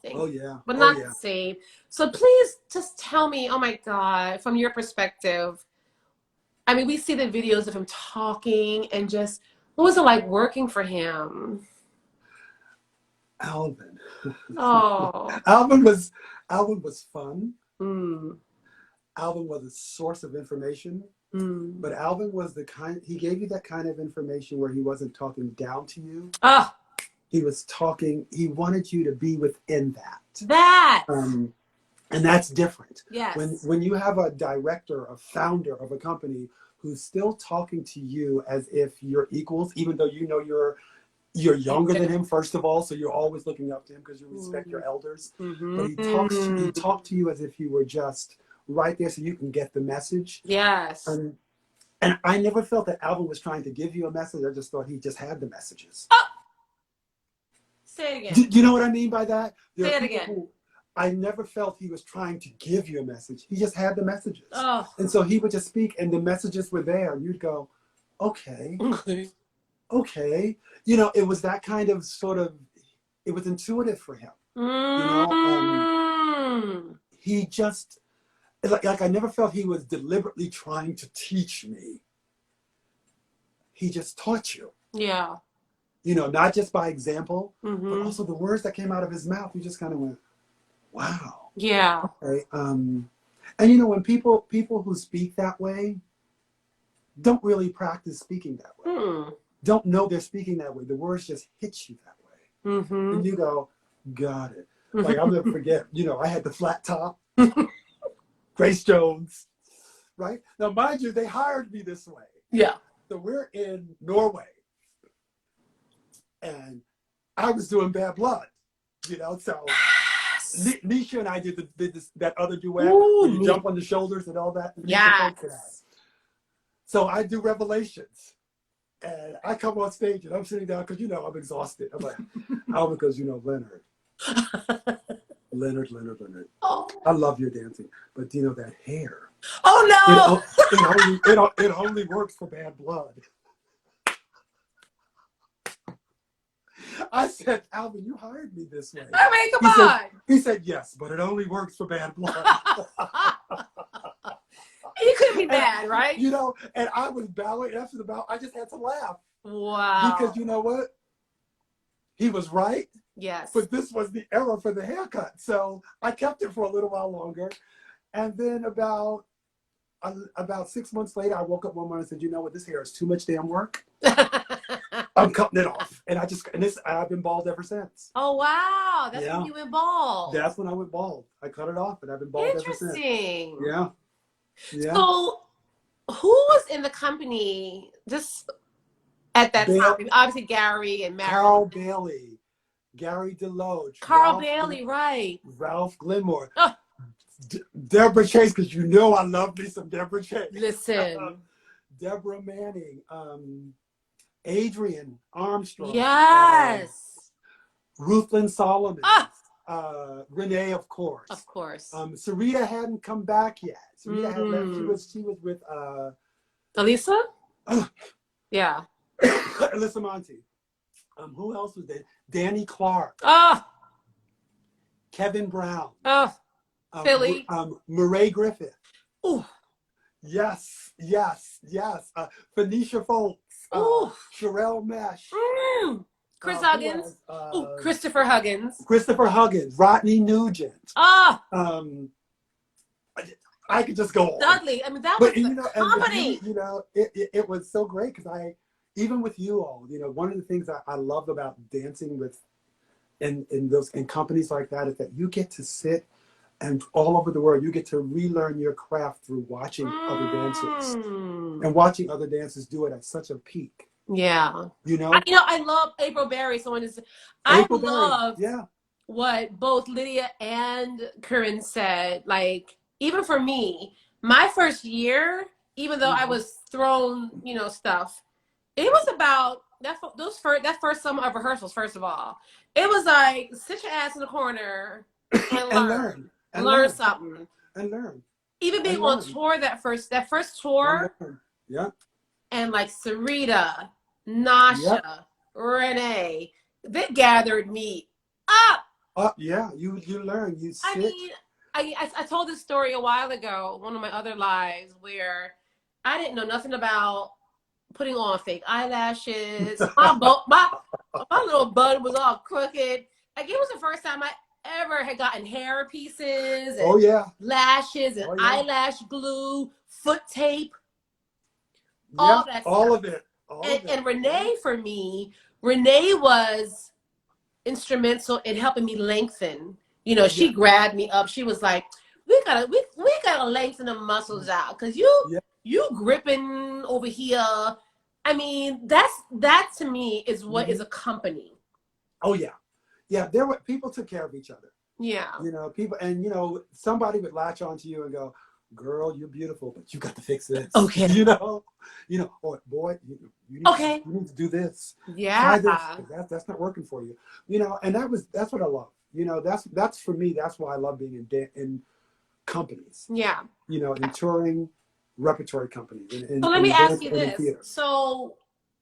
S1: thanks.
S2: Oh yeah.
S1: But not the same. So please just tell me, oh my God, from your perspective. I mean, we see the videos of him talking and just, what was it like working for him?
S2: Alvin.
S1: Oh.
S2: Alvin was fun. Alvin was a source of information. But Alvin was he gave you that kind of information where he wasn't talking down to you. He was talking, he wanted you to be within that. And that's different.
S1: Yes.
S2: When you have a director, a founder of a company who's still talking to you as if you're equals, even though you know you're younger than him, first of all, so you're always looking up to him because you respect your elders. But he talked to you as if you were just right there so you can get the message.
S1: Yes.
S2: And I never felt that Alvin was trying to give you a message. I just thought he just had the messages.
S1: Say it again.
S2: Do you know what I mean by that?
S1: Say it again.
S2: I never felt he was trying to give you a message. He just had the messages. And so he would just speak and the messages were there. And you'd go, okay,
S1: Okay.
S2: okay. You know, it was that kind of sort of, it was intuitive for him. You know, he just, like I never felt he was deliberately trying to teach me. He just taught you.
S1: Yeah.
S2: You know, not just by example, but
S1: Mm-hmm.
S2: also the words that came out of his mouth. You just kind of went, wow.
S1: Yeah.
S2: Okay. And you know, when people who speak that way don't really practice speaking that way, don't know they're speaking that way. The words just hit you that way,
S1: Mm-hmm.
S2: and you go, got it. Like I'll never forget. You know, I had the flat top, Grace Jones, right? Now, mind you, they hired me this way.
S1: Yeah.
S2: So we're in Norway, and I was doing Bad Blood, you know. So Nisha and I did that other duet where you jump on the shoulders and all that.
S1: Yeah.
S2: So I do Revelations, and I come on stage and I'm sitting down because, you know, I'm exhausted. I'm like, how? Because, you know, Leonard. Leonard.
S1: Oh.
S2: I love your dancing, but you know that hair.
S1: Oh no!
S2: It only works for Bad Blood. I said, Alvin, you hired me this way.
S1: I mean, come on.
S2: He said, yes, but it only works for Bad Blood.
S1: You couldn't be mad, right?
S2: You know, and I was bowing after the bow. I just had to laugh.
S1: Wow.
S2: Because you know what? He was right.
S1: Yes.
S2: But this was the era for the haircut. So I kept it for a little while longer. And then about 6 months later, I woke up one morning and said, you know what? This hair is too much damn work. I'm cutting it off. And I've been bald ever since.
S1: Oh, wow. That's when you went bald.
S2: That's when I went bald. I cut it off and I've been bald ever since.
S1: Interesting.
S2: Yeah. Yeah.
S1: So who was in the company just at that time? Obviously Gary and Mary.
S2: Carl Bailey, Gary Deloach.
S1: Carl Bailey, right.
S2: Ralph Glenmore. Oh. Deborah Chase, because you know I love me some Deborah Chase.
S1: Listen.
S2: Deborah Manning. Adrian Armstrong.
S1: Yes.
S2: Ruthlyn Solomon. Renee, of course.
S1: Of course.
S2: Sarita hadn't come back yet. Sarita had left. She was with
S1: Elisa? Yeah.
S2: Elisa Monte. Who else was there? Danny Clark. Kevin Brown.
S1: Philly.
S2: Murray Griffith.
S1: Ooh.
S2: Yes. Phoenicia Folks. Sherelle Mesh.
S1: Chris Huggins. Christopher Huggins.
S2: Rodney Nugent. I could just go on.
S1: Dudley. I mean, that was comedy.
S2: You know, it was so great because even with you all, you know, one of the things I love about dancing with in companies like that is that you get to sit and all over the world, you get to relearn your craft through watching other dancers and watching other dancers do it at such a peak.
S1: Yeah.
S2: You know?
S1: I love April Berry. I love what both Lydia and Corinne said. Like, even for me, my first year, even though I was thrown, you know, stuff, it was about that first summer of rehearsals, first of all. It was like, sit your ass in the corner and learn. Learn something.
S2: And learn.
S1: Even being on tour that first tour.
S2: Yeah.
S1: And like Sarita, Nasha, Renee, they gathered me up.
S2: Yeah, you learn. You sit.
S1: I mean, I told this story a while ago, one of my other lives, where I didn't know nothing about putting on fake eyelashes. my little bun was all crooked. Like, it was the first time I ever had gotten hair pieces and lashes and eyelash glue, foot tape, all that stuff.
S2: All of it.
S1: And Renee, for me, Renee was instrumental in helping me lengthen. You know, she grabbed me up. She was like, we gotta lengthen the muscles out because you gripping over here. I mean, that to me is what is a company.
S2: Oh yeah. Yeah, people took care of each other.
S1: Yeah.
S2: You know, people, and you know, somebody would latch onto you and go, girl, you're beautiful, but you got to fix this.
S1: Okay.
S2: You know, or boy, you need to do this.
S1: Yeah.
S2: Try this. That's not working for you. You know, and that's what I love. You know, that's for me, that's why I love being in companies.
S1: Yeah.
S2: You know, in touring, repertory companies
S1: So let
S2: in
S1: me ask
S2: dance
S1: you
S2: and in
S1: this.
S2: theater.
S1: So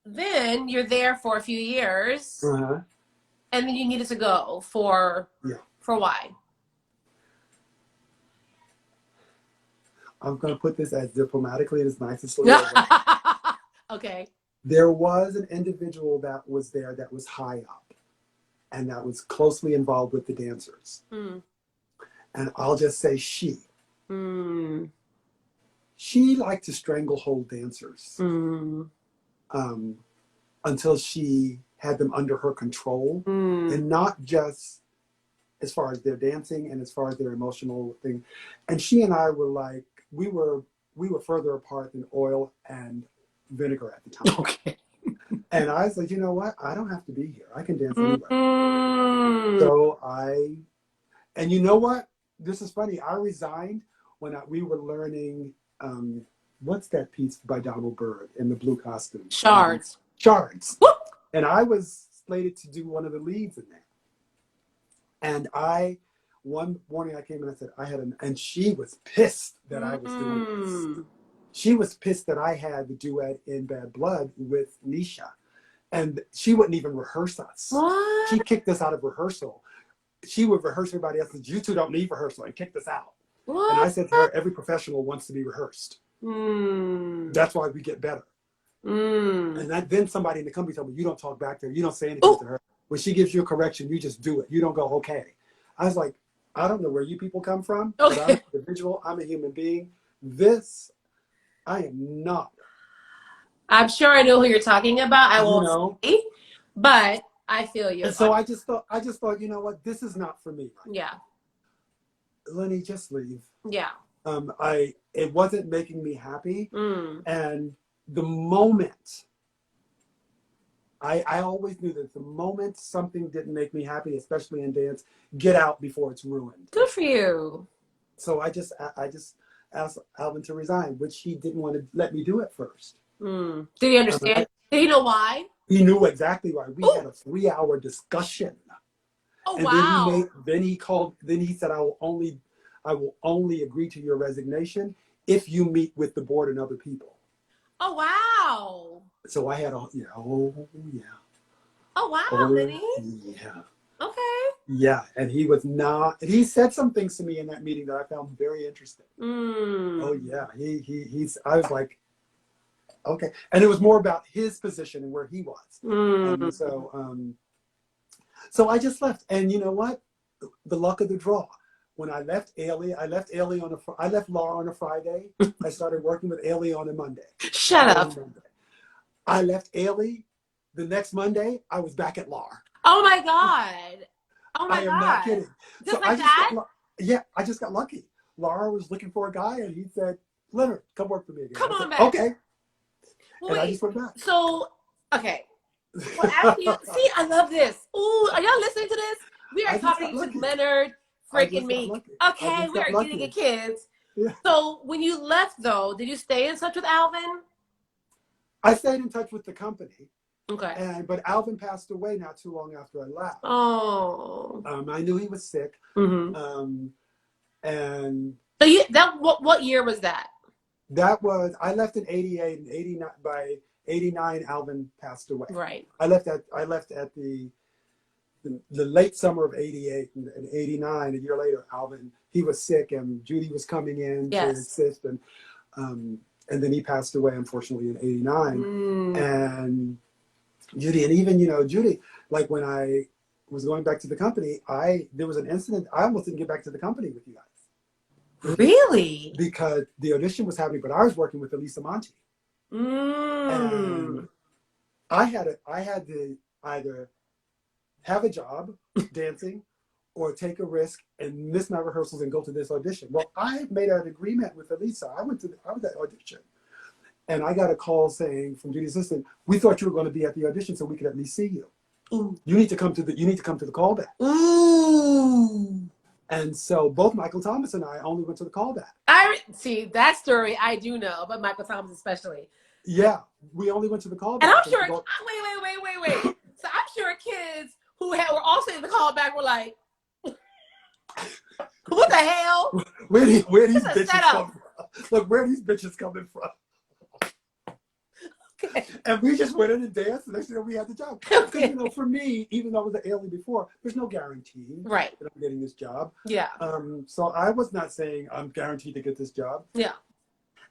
S1: then you're there for a few years,
S2: Uh-huh.
S1: and then you needed to go for why?
S2: I'm going to put this as diplomatically and as nicely as I can.
S1: Okay.
S2: There was an individual that was there that was high up and that was closely involved with the dancers.
S1: Mm.
S2: And I'll just say she.
S1: Mm.
S2: She liked to stranglehold dancers
S1: Mm.
S2: Until she had them under her control.
S1: Mm.
S2: And not just as far as their dancing and as far as their emotional thing. And she and I were like, we were further apart than oil and vinegar at the time.
S1: Okay.
S2: And I was like, you know what? I don't have to be here. I can dance anywhere.
S1: Mm.
S2: So and you know what? This is funny. I resigned when we were learning, what's that piece by Donald Byrd in the blue costume?
S1: Shards.
S2: Shards.
S1: Woo!
S2: And I was slated to do one of the leads in that. And one morning I came and I said, and she was pissed that I was doing this. She was pissed that I had the duet in Bad Blood with Nisha. And she wouldn't even rehearse us.
S1: What?
S2: She kicked us out of rehearsal. She would rehearse everybody else and said, you two don't need rehearsal, and kicked us out.
S1: What?
S2: And I said to her, every professional wants to be rehearsed. That's why we get better. And then somebody in the company told me, you don't talk back to her. You don't say anything to her. When she gives you a correction, you just do it. You don't go, okay. I was like, I don't know where you people come from, but I'm an individual. I'm a human being. I am not.
S1: I'm sure I know who you're talking about. I won't say, but I feel you.
S2: And so I just thought, you know what? This is not for me. Right?
S1: Yeah.
S2: Lenny, just leave.
S1: Yeah.
S2: It wasn't making me happy. And the moment, I always knew that the moment something didn't make me happy, especially in dance, get out before it's ruined.
S1: Good for you.
S2: So I just asked Alvin to resign, which he didn't want to let me do at first.
S1: Did he understand? Did he know why?
S2: He knew exactly why. We had a 3-hour discussion.
S1: Oh,
S2: and
S1: wow.
S2: Then he said, I will only agree to your resignation if you meet with the board and other people.
S1: Oh, wow.
S2: So I had oh yeah.
S1: Oh, wow, Lenny.
S2: Yeah.
S1: Okay.
S2: Yeah, and he said some things to me in that meeting that I found very interesting. Oh yeah, I was like, okay. And it was more about his position and where he was. So I just left. And you know what? The luck of the draw. When I left Ailey, I left Lar on a Friday. I started working with Ailey on a Monday.
S1: Shut up.
S2: I left Ailey. The next Monday, I was back at Lar.
S1: Oh my God. Oh my God.
S2: I am not kidding.
S1: Just like that?
S2: I just got lucky. Lara was looking for a guy, and he said, Leonard, come work for me again.
S1: Come on back.
S2: Okay.
S1: Well,
S2: and I just went back.
S1: So, okay. Well, see, I love this. Ooh, are y'all listening to this? We are talking to Leonard freaking Meek. Okay, we are getting it, kids. Yeah. So when you left, though, did you stay in touch with Alvin?
S2: I stayed in touch with the company.
S1: Okay.
S2: But Alvin passed away not too long after I left.
S1: Oh.
S2: I knew he was sick. And
S1: so what year was that?
S2: That was, I left in 88 and 89. By 89, Alvin passed away.
S1: Right.
S2: I left at the late summer of 88 and 89. A year later, Alvin, he was sick and Judy was coming in to assist, and then he passed away, unfortunately, in 89. And Judy, and even, Judy, like when I was going back to the company, there was an incident. I almost didn't get back to the company with you guys.
S1: Really?
S2: Because the audition was happening, but I was working with Elisa Monte. And I had to either have a job dancing or take a risk and miss my rehearsals and go to this audition. Well, I made an agreement with Elisa. I was at the audition. And I got a call saying from Judy's assistant, we thought you were going to be at the audition so we could at least see you. Ooh. You need to come to the callback. Ooh. And so both Michael Thomas and I only went to the callback.
S1: I see that story. I do know, but Michael Thomas especially.
S2: Yeah, we only went to the callback.
S1: And I'm sure. Wait. So I'm sure kids who were also in the callback were like, "What the hell?
S2: Where these bitches come from?" Look, where are these bitches coming from?
S1: Okay.
S2: And we just went in and danced, and next thing you know, we had the job. Because, you know, for me, even though I was an alien before, there's no guarantee
S1: Right.
S2: that I'm getting this job.
S1: Yeah.
S2: So I was not saying I'm guaranteed to get this job.
S1: Yeah.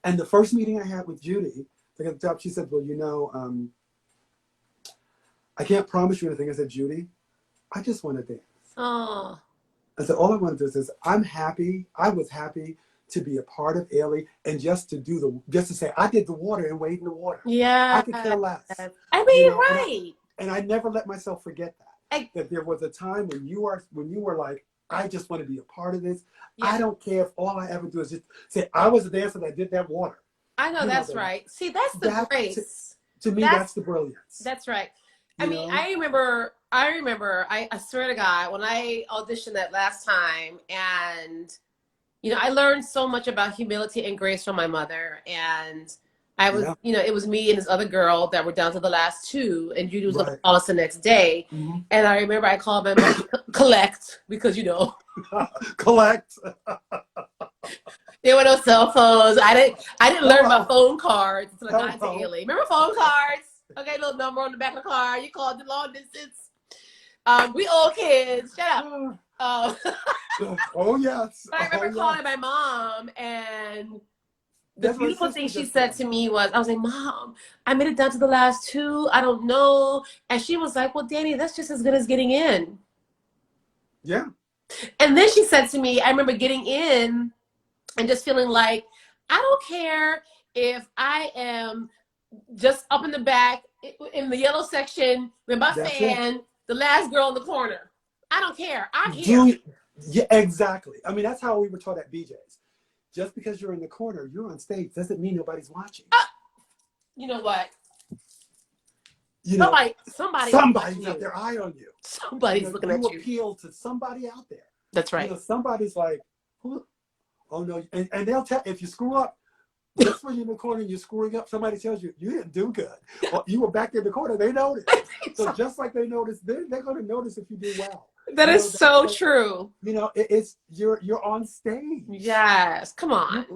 S2: And the first meeting I had with Judy to get the job, she said, well, you know, I can't promise you anything. I said, Judy, I just want to dance.
S1: Oh.
S2: I said, all I want to do is I'm happy. I was happy to be a part of Ailey and just to say I did the water and wade in the water.
S1: Yeah.
S2: I could care less.
S1: I mean,
S2: you know,
S1: right.
S2: And I never let myself forget that. That there was a time when you were like, I just want to be a part of this. Yeah. I don't care if all I ever do is just say I was a dancer that did that water.
S1: I know, that's right. See, that's the grace.
S2: To me, that's the brilliance.
S1: That's right. I mean, I remember, I swear to God, when I auditioned that last time, and, you know, I learned so much about humility and grace from my mother. And I was, you know, it was me and this other girl that were down to the last two, and Judy was going to call us the next day. Mm-hmm. And I remember I called my mom, collect, because, you know.
S2: Collect.
S1: There were no cell phones. I didn't learn about phone cards until I got to Ailey. Remember phone cards? Okay, little number on the back of the car. You called the long distance. We old kids. Shut up.
S2: Oh, yes.
S1: But I remember calling my mom, and the beautiful thing she said to me was, I was like, Mom, I made it down to the last two. I don't know. And she was like, well, Danny, that's just as good as getting in.
S2: Yeah. And
S1: then she said to me, I remember getting in and just feeling like, I don't care if I am just up in the back in the yellow section with my fan, the last girl in the corner. I don't care. I'm here.
S2: Yeah, exactly. I mean, that's how we were taught at BJ's. Just because you're in the corner, you're on stage, doesn't mean nobody's watching.
S1: You know what?
S2: You know,
S1: somebody's
S2: got their eye on you.
S1: Somebody's looking at you.
S2: You appeal to somebody out there.
S1: That's right.
S2: You know, somebody's like, who? Oh no, and they'll tell if you screw up. Just when you're in the corner and you're screwing up, somebody tells you you didn't do good. Or you were back in the corner. They noticed. So just like they notice, they're going to notice if you do well.
S1: That is so true.
S2: You know, you're on stage.
S1: Yes, come on.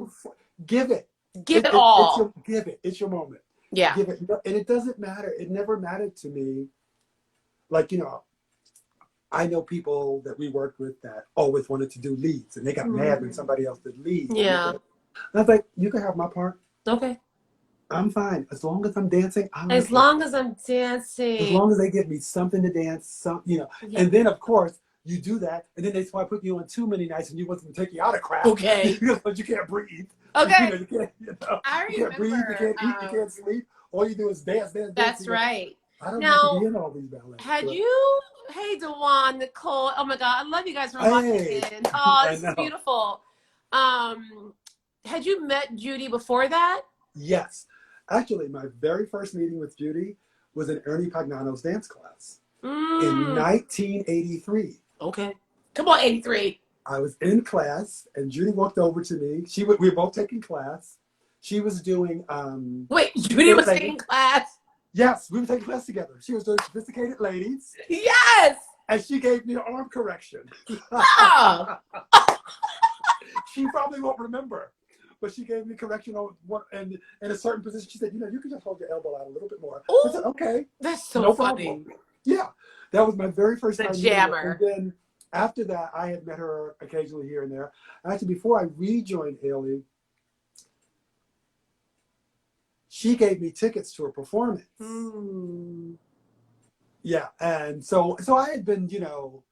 S2: Give it.
S1: Give it all.
S2: Give it. It's your moment.
S1: Yeah.
S2: Give it. And it doesn't matter. It never mattered to me. Like, you know, I know people that we worked with that always wanted to do leads, and they got mad when somebody else did leads.
S1: Yeah.
S2: And I was like, you can have my part.
S1: Okay.
S2: I'm fine. As long as I'm dancing,
S1: as long as I'm dancing.
S2: As long as they give me something to dance, you know. Yeah. And then, of course, you do that, and then they start putting you on too many nights, and you want them to take you out of crap.
S1: Okay.
S2: Because you can't breathe.
S1: Okay.
S2: You can't,
S1: I remember.
S2: You can't breathe, you can't eat, you can't sleep. All you do is dance.
S1: That's right.
S2: I don't know to be in all these ballets.
S1: Hey, Dewan, Nicole. Oh, my God. I love you guys for watching in. Oh, this is beautiful. Had you met Judy before that?
S2: Yes. Actually, my very first meeting with Judy was in Ernie Pagnano's dance class in 1983.
S1: Okay. Come on, 83.
S2: I was in class, and Judy walked over to me. We were both taking class. She was doing...
S1: Wait, Judy was taking class?
S2: Yes, we were taking class together. She was doing Sophisticated Ladies.
S1: Yes!
S2: And she gave me an arm correction.
S1: Oh.
S2: She probably won't remember. But she gave me correction on what, and in a certain position, she said, you know, you can just hold your elbow out a little bit more. Ooh, I said, okay.
S1: That's so funny.
S2: Problem. Yeah. That was my very first time.
S1: The jammer.
S2: And then after that, I had met her occasionally here and there. Actually, before I rejoined Ailey, she gave me tickets to a performance. Yeah. And so I had been, you know,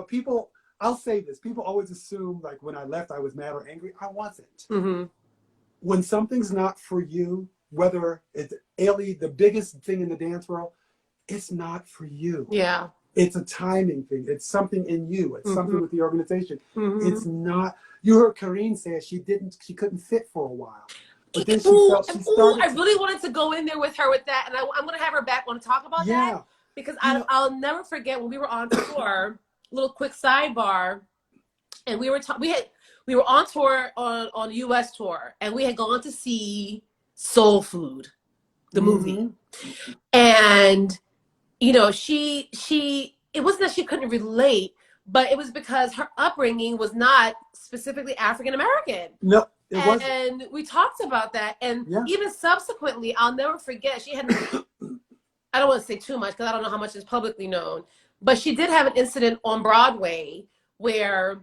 S2: people, I'll say this. People always assume, like, when I left, I was mad or angry. I wasn't. Mm-hmm. When something's not for you, whether it's Ailey, the biggest thing in the dance world, it's not for you.
S1: Yeah.
S2: It's a timing thing. It's something in you. It's something with the organization. It's not. You heard Karine say she couldn't fit for a while. But then she started.
S1: I really wanted to go in there with her with that, and I'm going to have her back. Want to talk about that? Because I'll never forget when we were on tour. Little quick sidebar, and we were on tour on US tour, and we had gone to see Soul Food, the movie, and you know she it wasn't that she couldn't relate, but it was because her upbringing was not specifically African American.
S2: No, It wasn't.
S1: And we talked about that. And
S2: Yeah.
S1: even subsequently, I'll never forget, she had, I don't want to say too much because I don't know how much is publicly known, but she did have an incident on Broadway where,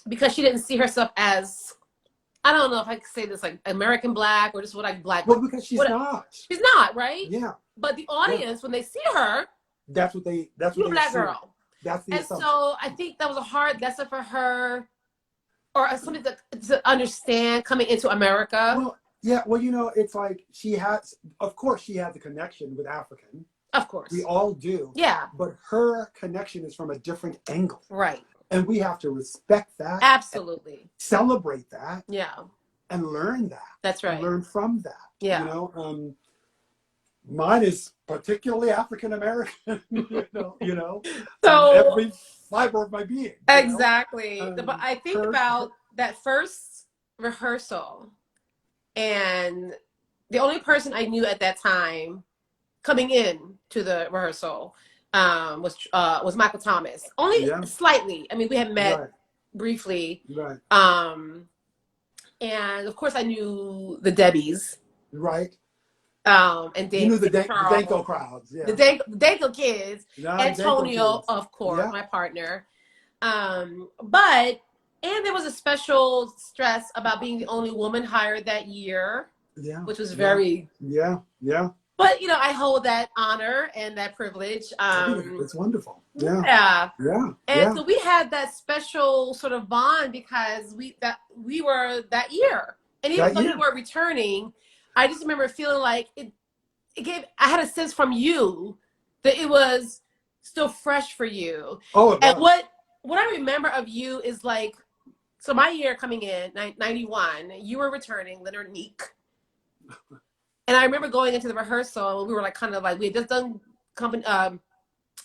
S1: because she didn't see herself as, I don't know if I could say this, like American Black or just what I Black.
S2: Well, because she's not.
S1: She's not, right?
S2: Yeah.
S1: But the audience, when they see her,
S2: that's what they
S1: you're a Black
S2: assume.
S1: girl.
S2: That's the
S1: and
S2: assumption.
S1: so I think that was a hard lesson for her, or something to understand coming into America.
S2: Well, yeah, well, you know, it's like of course she has a connection with African.
S1: Of course.
S2: We all do.
S1: Yeah.
S2: But her connection is from a different angle.
S1: Right.
S2: And we have to respect that.
S1: Absolutely.
S2: Celebrate that.
S1: Yeah.
S2: And learn that.
S1: That's right.
S2: And learn from that.
S1: Yeah.
S2: You know, mine is particularly African American, you know,
S1: so
S2: every fiber of my being.
S1: Exactly. But I think about that first rehearsal, and the only person I knew at that time coming in to the rehearsal was Michael Thomas. Only slightly. I mean, we had met briefly.
S2: Right.
S1: And of course I knew the Debbies.
S2: Right.
S1: And
S2: you knew the Danko crowds, yeah.
S1: The Danko kids, Antonio, of course, my partner. And there was a special stress about being the only woman hired that year, which was very, But you know, I hold that honor and that privilege.
S2: It's wonderful. And
S1: so we had that special sort of bond because we were that year, and even though we were returning, I just remember feeling like I had a sense from you that it was still fresh for you. And what I remember of you is like, so my year coming in, 91, you were returning, Leonard Meek. And I remember going into the rehearsal, we were like, kind of like, we had just done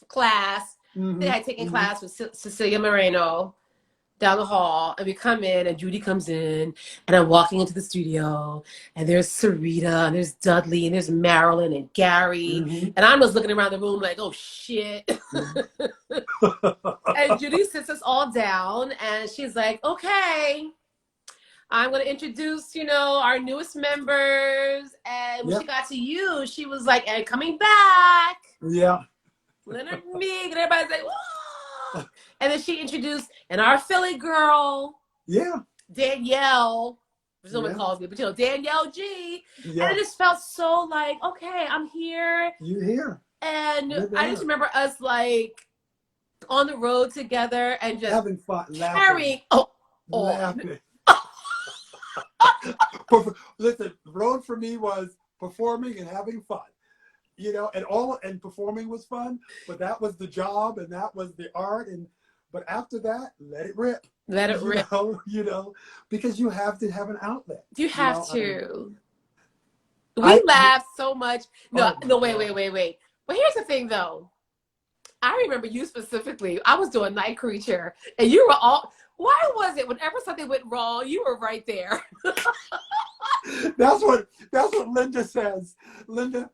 S1: class. They had taken class with Cecilia Moreno down the hall, and we come in, and Judy comes in, and I'm walking into the studio, and there's Sarita, and there's Dudley, and there's Marilyn, and Gary, and I'm just looking around the room like, oh shit. And Judy sits us all down, and she's like, okay, I'm going to introduce, our newest members. And when she got to you, she was like, and coming back. Leonard Meek, and everybody's like, whoa. And then she introduced our Philly girl. Danielle. Someone calls me, but Danielle G. And it just felt so like, okay, I'm here.
S2: You're here.
S1: And I just remember us like on the road together and just
S2: having fun,
S1: carrying
S2: laughing. Listen, the road for me was performing and having fun, and performing was fun, but that was the job and that was the art, but after that, let it rip.
S1: Let it rip.
S2: Because you have to have an outlet.
S1: You have to. We laughed so much. No, wait. But here's the thing, though. I remember you specifically. I was doing Night Creature, and you were all. Why was it whenever something went wrong, you were right there?
S2: That's what Linda says. Linda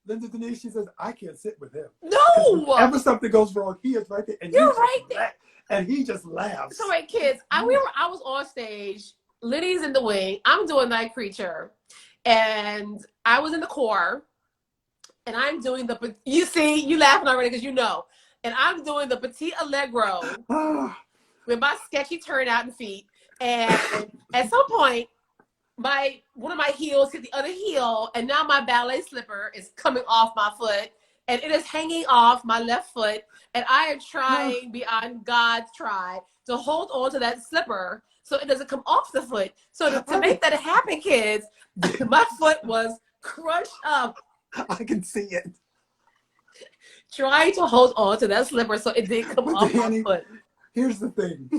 S2: Denise, she says, I can't sit with him.
S1: No!
S2: Whenever something goes wrong, he is right there. And
S1: you're right there.
S2: And he just laughs.
S1: So wait, kids, I was on stage, Liddy's in the wing, I'm doing Night Creature, and I was in the core, and I'm doing you see, you laughing already because and I'm doing the Petit Allegro with my sketchy turnout and feet. And at some point, one of my heels hit the other heel, and now my ballet slipper is coming off my foot, and it is hanging off my left foot. And I am trying beyond God's try to hold on to that slipper so it doesn't come off the foot. So to make that happen, kids, my foot was crunched up.
S2: I can see it.
S1: Trying to hold on to that slipper so it didn't come off my foot.
S2: Here's the thing.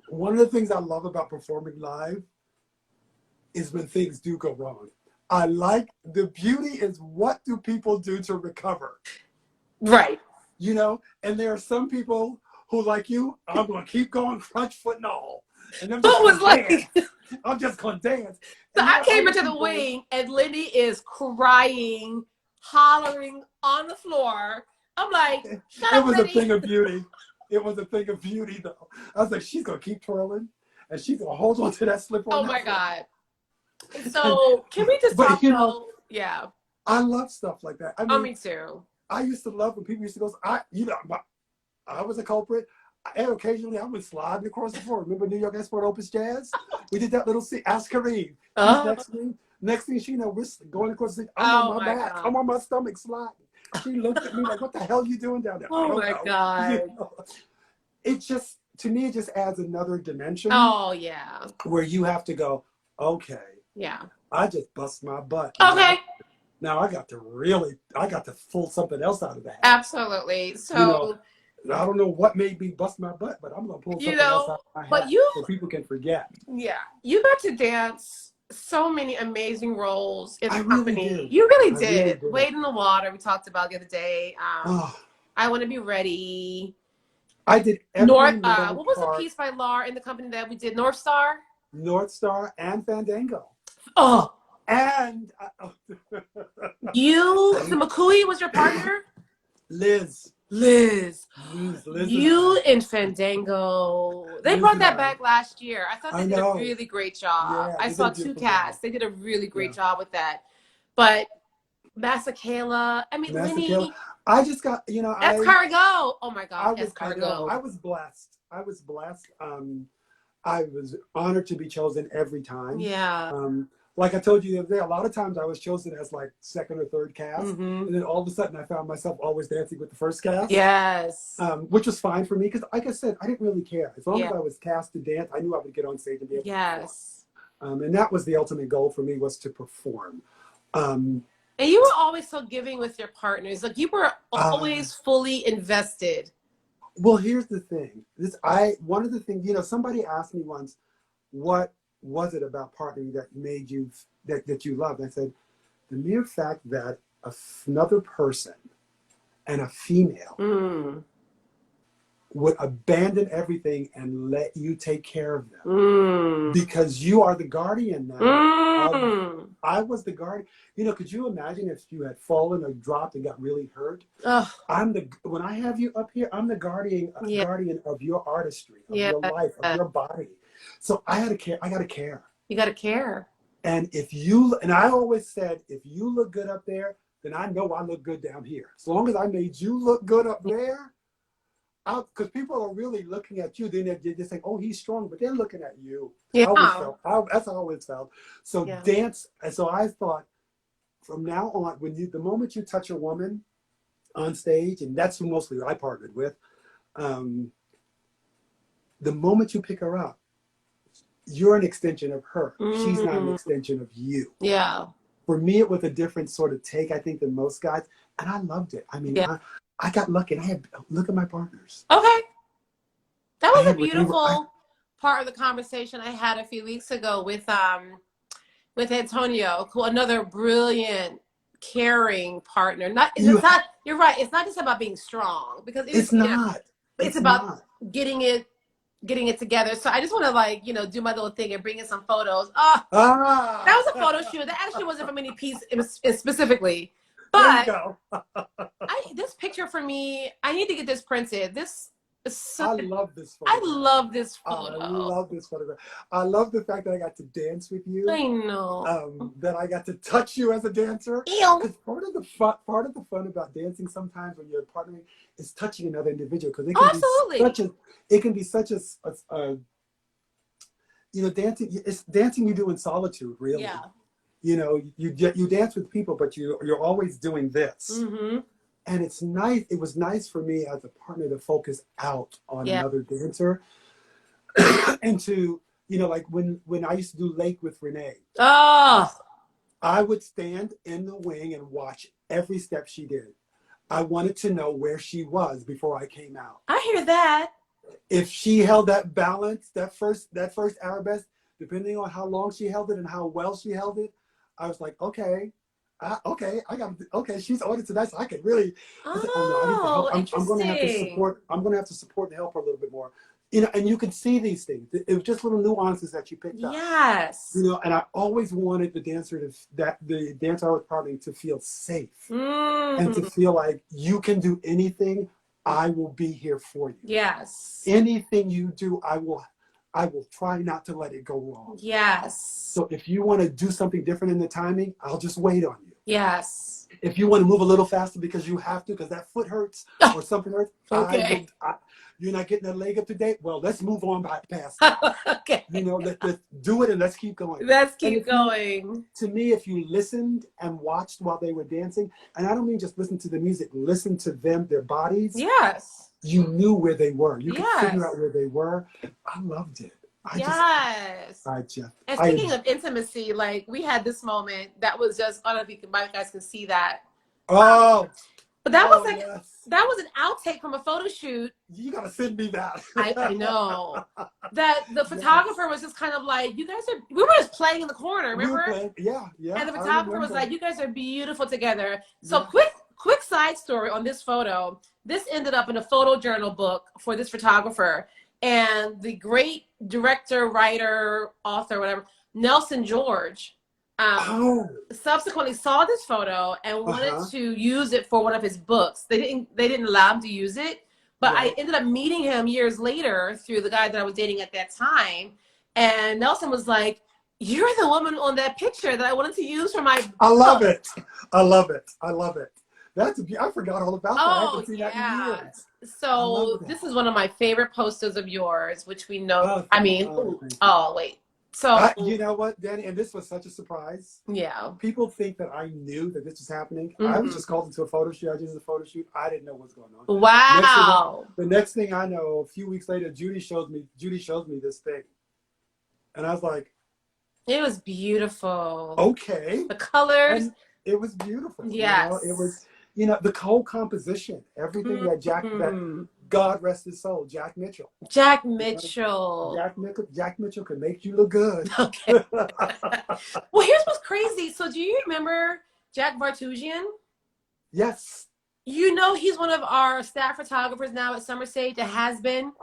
S2: One of the things I love about performing live is when things do go wrong. I like the beauty is what do people do to recover?
S1: Right.
S2: And there are some people who, like you, I'm going to keep going, crunch foot and all. And I'm just going to dance.
S1: So I came into the wing, and Lenny is crying, hollering on the floor. I'm like, shut up,
S2: It was
S1: Lenny.
S2: a thing of beauty. It was a thing of beauty, though. I was like, she's going to keep twirling, and she's gonna hold on to that slipper.
S1: Oh my God. So can we just talk about, yeah.
S2: I love stuff like that. I mean,
S1: oh, me too.
S2: I used to love when people used to go, I was a culprit. And occasionally I would slide across the floor. Remember New York Export Opus Jazz? We did that little scene. Ask Kareem. She's next to me. Next thing she know, we're going across the I'm on my back. God. I'm on my stomach sliding. She looked at me like, what the hell are you doing down there?
S1: Oh my God.
S2: You know? It just, to me, it just adds another dimension.
S1: Oh yeah.
S2: Where you have to go, okay.
S1: Yeah.
S2: I just bust my butt.
S1: Okay.
S2: Now I got to pull something else out of that.
S1: Absolutely. So
S2: I don't know what made me bust my butt, but I'm gonna pull something else out of my hat so people can forget.
S1: Yeah, you got to dance so many amazing roles in the company.
S2: Really
S1: you really did. Wade in the Water, we talked about the other day. I Want to Be Ready.
S2: I did every
S1: what was the piece by Lar in the company that we did? North Star and Fandango. Oh,
S2: and
S1: the McCooey was your partner.
S2: Liz.
S1: You and Fandango. They brought that back last year. I thought they did a really great job. I saw two casts. They did a really great job with that. But Masakela, I mean, Lenny.
S2: I just got,
S1: Escargot. Oh my God, Escargot.
S2: I was blessed. I was honored to be chosen every time.
S1: Yeah.
S2: Like I told you the other day, a lot of times I was chosen as like second or third cast. And then all of a sudden I found myself always dancing with the first cast.
S1: Yes.
S2: Which was fine for me because, like I said, I didn't really care. As long as I was cast to dance, I knew I would get on stage and be able to perform. And that was the ultimate goal for me, was to perform.
S1: And you were always so giving with your partners. Like you were always fully invested.
S2: Well, here's the thing. One of the things, somebody asked me once, what was it about partnering that made you that you loved? I said, the mere fact that another person and a female would abandon everything and let you take care of them because you are the guardian now. I was the guardian. Could you imagine if you had fallen or dropped and got really hurt? When I have you up here, I'm the guardian of your artistry, of your life, of your body. So I got to care. You got to care. And I always said, if you look good up there, then I know I look good down here. As long as I made you look good up there, because people are really looking at you, then they're just saying, oh, he's strong, but they're looking at you. Yeah. That's how I always felt. So dance. And so I thought, from now on, the moment you touch a woman on stage, and that's who mostly I partnered with, the moment you pick her up, you're an extension of her. She's not an extension of you. Yeah. For me, it was a different sort of take, I think, than most guys. And I loved it. I mean, I got lucky. Look at my partners. Okay. That was a beautiful part of the conversation I had a few weeks ago with Antonio, another brilliant, caring partner. You're right. It's not just about being strong, because it's not. It's about getting it together. So I just want to do my little thing and bring in some photos. That was a photo shoot. That actually wasn't from any piece specifically. But this picture for me, I need to get this printed. I love this photo. I love this photo. I love this photograph. I love the fact that I got to dance with you. I know. That I got to touch you as a dancer. Because part of the fun about dancing sometimes when you're partnering is touching another individual. Because it can be such a dancing. It's dancing you do in solitude, really. Yeah. You dance with people, but you're always doing this. Mm-hmm. And it's nice. It was nice for me as a partner to focus out on another dancer, and to like when I used to do Lake with Renee. I would stand in the wing and watch every step she did. I wanted to know where she was before I came out. I hear that. If she held that balance, that first arabesque, depending on how long she held it and how well she held it, I was like, okay, she's ordered tonight, so I could really. I'm going to have to support. I'm going to have to support and help her a little bit more. And you can see these things. It was just little nuances that you picked up. Yes. And I always wanted the dancer the dancer I was partnering to feel safe and to feel like you can do anything. I will be here for you. Yes. Anything you do, I I will try not to let it go wrong.
S1: Yes.
S2: So if you want to do something different in the timing, I'll just wait on you.
S1: Yes.
S2: If you want to move a little faster because you have to, because that foot hurts or something hurts,
S1: Okay.
S2: you're not getting that leg up to date. Well, let's move on past that.
S1: Okay.
S2: You know, let's do it and let's keep going.
S1: Let's keep going.
S2: To me, if you listened and watched while they were dancing, and I don't mean just listen to the music, listen to them, their bodies.
S1: Yes.
S2: You knew where they were. You could
S1: Yes.
S2: figure out where they were. I loved it.
S1: Yes. And speaking of intimacy, like we had this moment that was just, I don't know if you guys can see that.
S2: Oh.
S1: But that was like,
S2: yes.
S1: that was an outtake from a photo shoot.
S2: You gotta send me that.
S1: I know. That the photographer was just kind of like, you guys are, we were just playing in the corner, remember?
S2: Yeah.
S1: And the photographer was like, you guys are beautiful together. So quick side story on this photo. This ended up in a photo journal book for this photographer. And the great director, writer, author, whatever, Nelson George, subsequently saw this photo and wanted to use it for one of his books. They didn't allow him to use it, but I ended up meeting him years later through the guy that I was dating at that time. And Nelson was like, "You're the woman on that picture that I wanted to use for my book."
S2: I love it. I love it. I love it. I forgot all about that. I haven't seen that in years.
S1: So this is one of my favorite posters of yours, which we know. Wait. So
S2: you know what, Danny? And this was such a surprise.
S1: Yeah.
S2: People think that I knew that this was happening. I was just called into a photo shoot. I just did a photo shoot. I didn't know what was going on.
S1: Wow.
S2: The next thing I know, a few weeks later, Judy shows me this thing, and I was like,
S1: it was beautiful.
S2: Okay.
S1: The colors.
S2: And it was beautiful.
S1: Yes.
S2: You know? It was. You know, the whole composition, everything that that God rest his soul, Jack Mitchell.
S1: Jack Mitchell.
S2: Jack Mitchell could make you look good.
S1: Okay. Well, here's what's crazy. So do you remember Jack Bartusian?
S2: Yes.
S1: You know he's one of our staff photographers now at Summer Stage. It has been.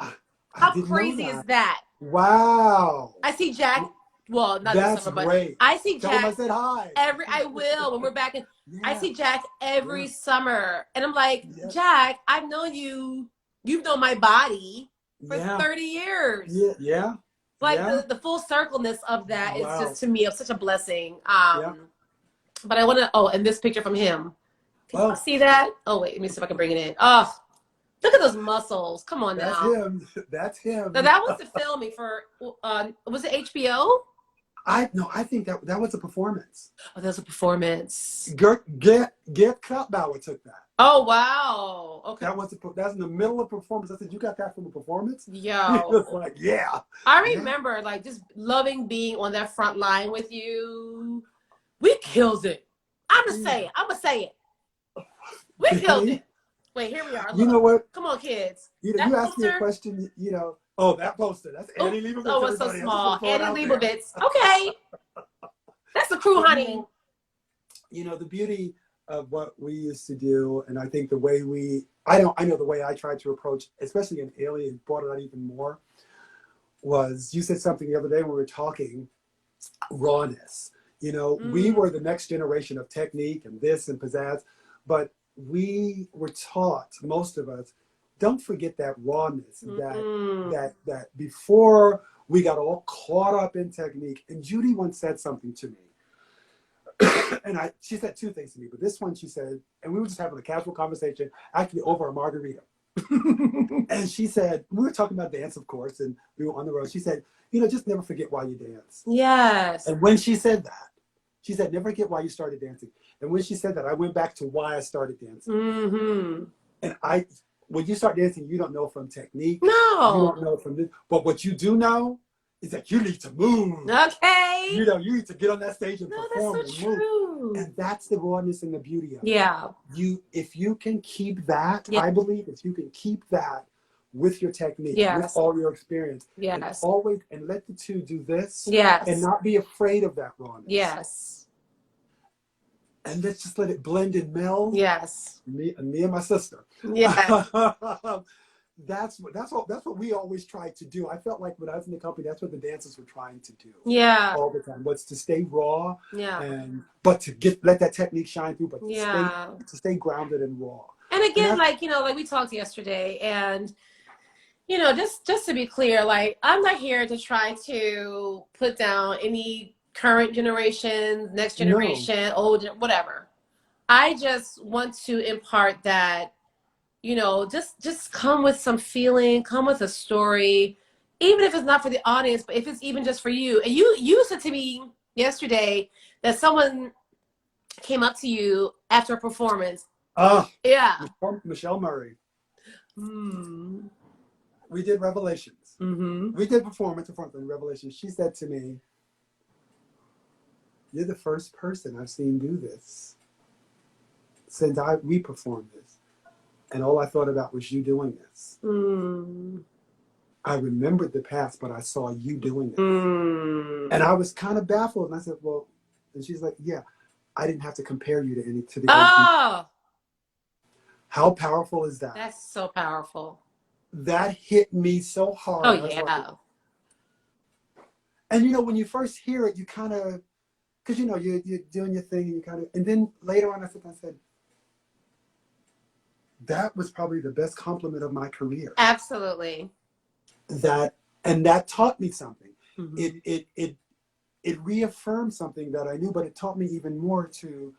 S1: How crazy is that?
S2: Wow.
S1: I see Jack. Well, not
S2: this
S1: summer,
S2: great.
S1: But I see Jack.
S2: Tell him I said hi.
S1: I will when we're back in. Yeah. I see Jack every summer, and I'm like, Jack, I've known you. You've known my body for 30 years.
S2: Yeah.
S1: Like the full circleness of that is just to me such a blessing. But I want to. Oh, and this picture from him. Can you see that? Oh wait, let me see if I can bring it in. Oh. Look at those muscles. Come on now.
S2: That's him.
S1: Now, that was the filming for, was it HBO?
S2: I think that was a performance.
S1: Oh, that was a performance.
S2: Gert Krautbauer took that.
S1: Oh, wow. Okay.
S2: That's in the middle of performance. I said, you got that from a performance?
S1: Yo.
S2: He was like, yeah.
S1: I remember like just loving being on that front line with you. We killed it. I'm going to say it. We killed it. Wait, here we are. Look.
S2: You know what?
S1: Come on, kids.
S2: You asked me a question, that poster. That's Annie Leibovitz.
S1: Oh, it's so small. Annie Leibovitz. Okay. That's the crew, honey.
S2: You know, the beauty of what we used to do, and I think the way I know the way I tried to approach, especially in Ailey, and brought it out even more, was you said something the other day when we were talking, rawness. You know, we were the next generation of technique and this and pizzazz, but we were taught, most of us, don't forget that rawness, that before we got all caught up in technique. And Judy once said something to me, and she said two things to me, but this one she said, and we were just having a casual conversation, actually over a margarita. And she said, we were talking about dance, of course, and we were on the road. She said, just never forget why you dance.
S1: Yes.
S2: And when she said that, she said, never forget why you started dancing. And when she said that, I went back to why I started dancing. And when you start dancing, you don't know from technique.
S1: No.
S2: You don't know from this. But what you do know is that you need to move.
S1: Okay.
S2: You need to get on that stage and perform
S1: that's so
S2: and move.
S1: true.
S2: And that's the rawness and the beauty of it.
S1: Yeah.
S2: If you can keep that, I believe, if you can keep that with your technique, with all your experience, and let the two do this, and not be afraid of that rawness.
S1: Yes.
S2: And let's just let it blend and meld.
S1: Yes.
S2: Me and my sister.
S1: Yeah.
S2: That's what we always tried to do. I felt like when I was in the company, that's what the dancers were trying to do. Yeah. All the time was to stay raw. Yeah. But to let that technique shine through, but to stay grounded and raw.
S1: And again, like we talked yesterday, and You know, just to be clear, like I'm not here to try to put down any current generation, next
S2: No.
S1: generation, old, whatever. I just want to impart that, you know, just come with some feeling, come with a story, even if it's not for the audience, but if it's even just for you. And you said to me yesterday that someone came up to you after a performance.
S2: Ah,
S1: Yeah.
S2: Michelle Murray.
S1: Mm.
S2: We did Revelations.
S1: Mm-hmm.
S2: We did performance in front of Revelations. She said to me, "You're the first person I've seen do this since we performed this, and all I thought about was you doing this.
S1: Mm.
S2: I remembered the past, but I saw you doing it."
S1: Mm.
S2: And I was kind of baffled. And I said, "Well," and she's like, "Yeah, I didn't have to compare you to the other people."
S1: Oh,
S2: How powerful is that?
S1: that's so powerful.
S2: That hit me so
S1: Oh
S2: hard. I was like,
S1: yeah.
S2: and you know, when you first hear it, you kind of, because you know, you're doing your thing, and you kind of, and then later on, I said, that was probably the best compliment of my career.
S1: Absolutely.
S2: That, and that taught me something.
S1: Mm-hmm.
S2: It reaffirmed something that I knew, but it taught me even more to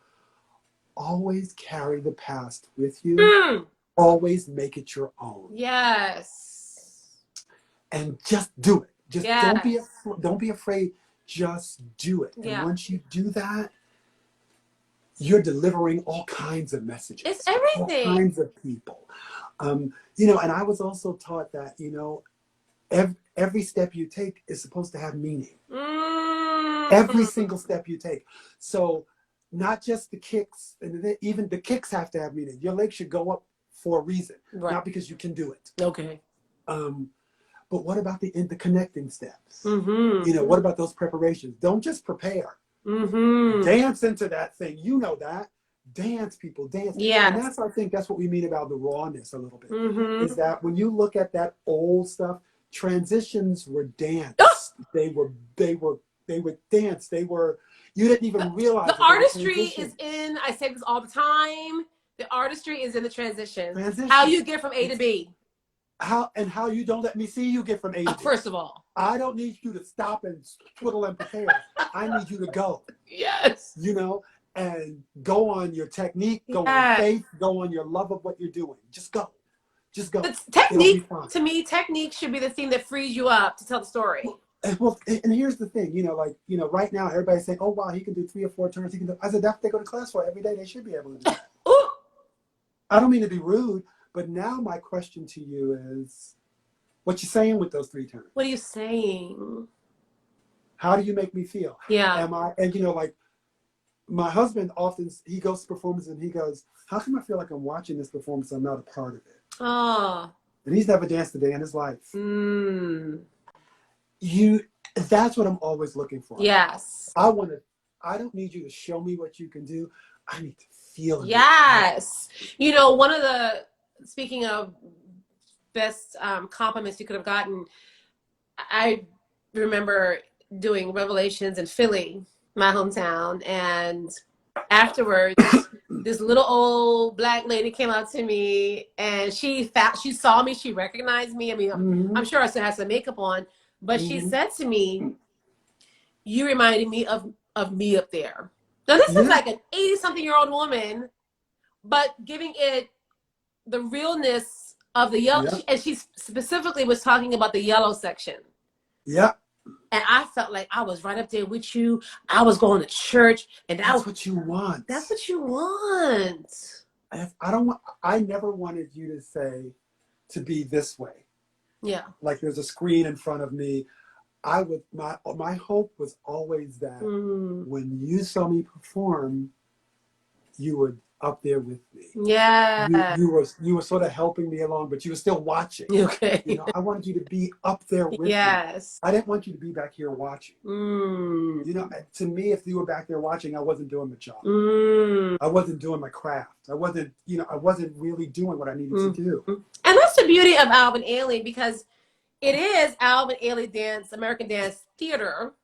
S2: always carry the past with you.
S1: Mm.
S2: Always make it your own.
S1: Yes.
S2: And just do it. Just
S1: Yes.
S2: don't be afraid. Just do it. And
S1: Yeah.
S2: once you do that, you're delivering all kinds of messages.
S1: It's everything.
S2: All kinds of people. You know, and I was also taught that, you know, every step you take is supposed to have meaning.
S1: Mm.
S2: Every single step you take. So not just the kicks, and even the kicks have to have meaning. Your legs should go up for a reason,
S1: Right.
S2: not because you can do it.
S1: Okay.
S2: But what about the connecting steps?
S1: Mm-hmm.
S2: You know, what about those preparations? Don't just prepare.
S1: Mm-hmm.
S2: Dance into that thing. You know that. Dance, people, dance.
S1: Yeah.
S2: And I think that's what we mean about the rawness a little bit.
S1: Mm-hmm.
S2: Is that when you look at that old stuff, transitions were dance. They were dance. You didn't even realize
S1: the artistry is in, I say this all the time, the artistry is in the transition. How you get from A to B.
S2: How you don't let me see you get from A to B.
S1: First of all,
S2: I don't need you to stop and twiddle and prepare. I need you to go.
S1: Yes.
S2: You know, and go on your technique, go on faith, go on your love of what you're doing. Just go. Just go.
S1: Technique, to me, technique should be the thing that frees you up to tell the story.
S2: Well, and here's the thing, you know, like, you know, right now everybody's saying, "Oh wow, he can do 3 or 4 turns." He can do. I said, that's what they go to class for every day. They should be able to do that.
S1: Ooh.
S2: I don't mean to be rude, but now my question to you is, what you saying with those 3 turns?
S1: What are you saying?
S2: How do you make me feel?
S1: Yeah.
S2: And you know, like, my husband often, he goes to performances and he goes, "How come I feel like I'm watching this performance? I'm not a part of it."
S1: Oh.
S2: And he's never danced a day in his life. That's what I'm always looking for.
S1: Yes.
S2: I don't need you to show me what you can do. I need to feel it.
S1: Yes. You know, speaking of best compliments you could have gotten, I remember doing Revelations in Philly, my hometown, and afterwards this little old black lady came up to me and she saw me, she recognized me. I mean, I'm sure I still had some makeup on, but she said to me, "You reminded me of me up there." Now this is like an 80-something-year-old woman, but giving it the realness of the yellow, and she specifically was talking about the yellow section.
S2: Yeah.
S1: And I felt like I was right up there with you. I was going to church, and
S2: that's what you want.
S1: That's what you want.
S2: I never wanted you to say to be this way.
S1: Yeah.
S2: Like there's a screen in front of me. My hope was always that when you saw me perform, you were up there with me.
S1: Yeah.
S2: You were sort of helping me along, but you were still watching.
S1: Okay.
S2: You know, I wanted you to be up there with me.
S1: Yes.
S2: I didn't want you to be back here watching. You know, to me, if you were back there watching, I wasn't doing the job. I wasn't doing my craft. I wasn't really doing what I needed to do.
S1: And that's the beauty of Alvin Ailey, because it is Alvin Ailey Dance, American Dance Theater.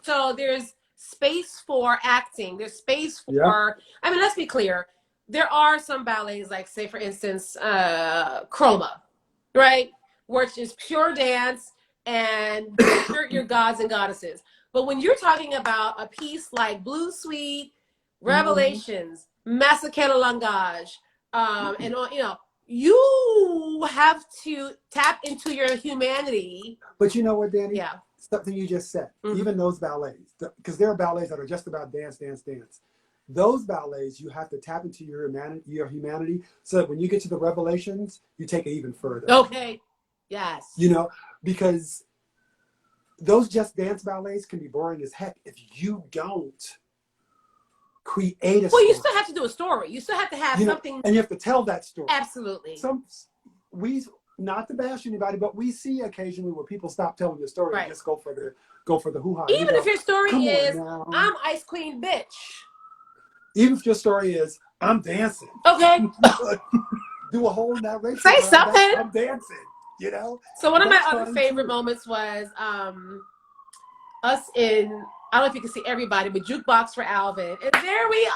S1: So there's space for acting. There's space for, I mean, let's be clear. There are some ballets, like say for instance, Chroma. right? Which is pure dance and your gods and goddesses. But when you're talking about a piece like Blue Suite,
S2: Mhm.
S1: Revelations, Massacre Langage, and all, you have to tap into your humanity.
S2: But you know what, Danny?
S1: Yeah.
S2: Something you just said.
S1: Mm-hmm.
S2: Even those ballets, because there are ballets that are just about dance, dance, dance. Those ballets, you have to tap into your humanity, so that when you get to the Revelations, you take it even further.
S1: Okay. Yes.
S2: You know, because those just dance ballets can be boring as heck if you don't create a
S1: Well, you
S2: story.
S1: still have to do a story. You still have to have something.
S2: And you have to tell that story.
S1: Absolutely.
S2: We not to bash anybody, but we see occasionally where people stop telling the story
S1: Right.
S2: and just go for the hoo-ha.
S1: Even if your story is,
S2: now.
S1: I'm Ice Queen bitch.
S2: Even if your story is, I'm dancing.
S1: Okay.
S2: Do a whole narration.
S1: Say something.
S2: I'm dancing. You know.
S1: So one of my other favorite moments was us in, I don't know if you can see everybody, but Jukebox for Alvin. And there we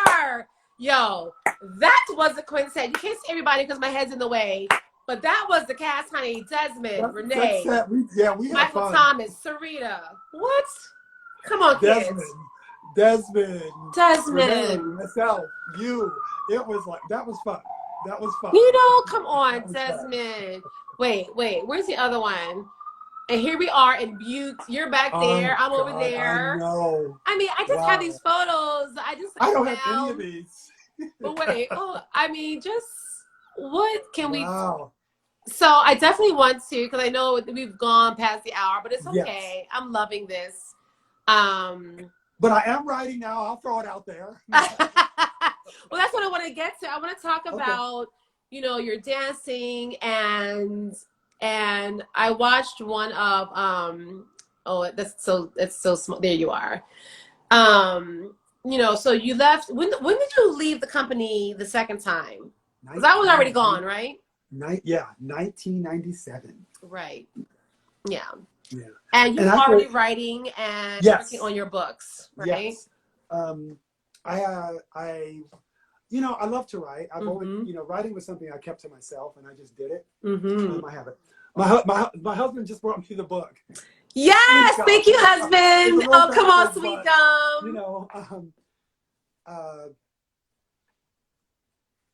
S1: are. Yo, that was the quintet. You can't see everybody because my head's in the way. But that was the cast, honey. Desmond, Renee,
S2: we had
S1: Michael
S2: fun.
S1: Thomas, Sarita. What? Come on, kids.
S2: Desmond,
S1: Renee,
S2: myself, you. It was like, that was fun. That was fun.
S1: Come on, Desmond. Wait, where's the other one? And here we are in Butte. You're back there. I'm over there.
S2: I know.
S1: I mean, I just have these photos.
S2: I don't have any of these.
S1: But wait, just what can we? So I definitely want to, because I know we've gone past the hour, but it's okay. Yes. I'm loving this.
S2: But I am writing now. I'll throw it out there.
S1: Well, that's what I want to get to. I want to talk about, your dancing and I watched one of it's so small. There you are. So you left. When did you leave the company the second time? Because I was already gone, right?
S2: 1997.
S1: Right. Yeah.
S2: Yeah.
S1: And you were already writing and working on your books, right?
S2: Yes. I love to write. I've always, writing was something I kept to myself, and I just did it. I have it. My husband just brought me the book.
S1: Yes, thank you, husband. Oh, come on, sweet gum.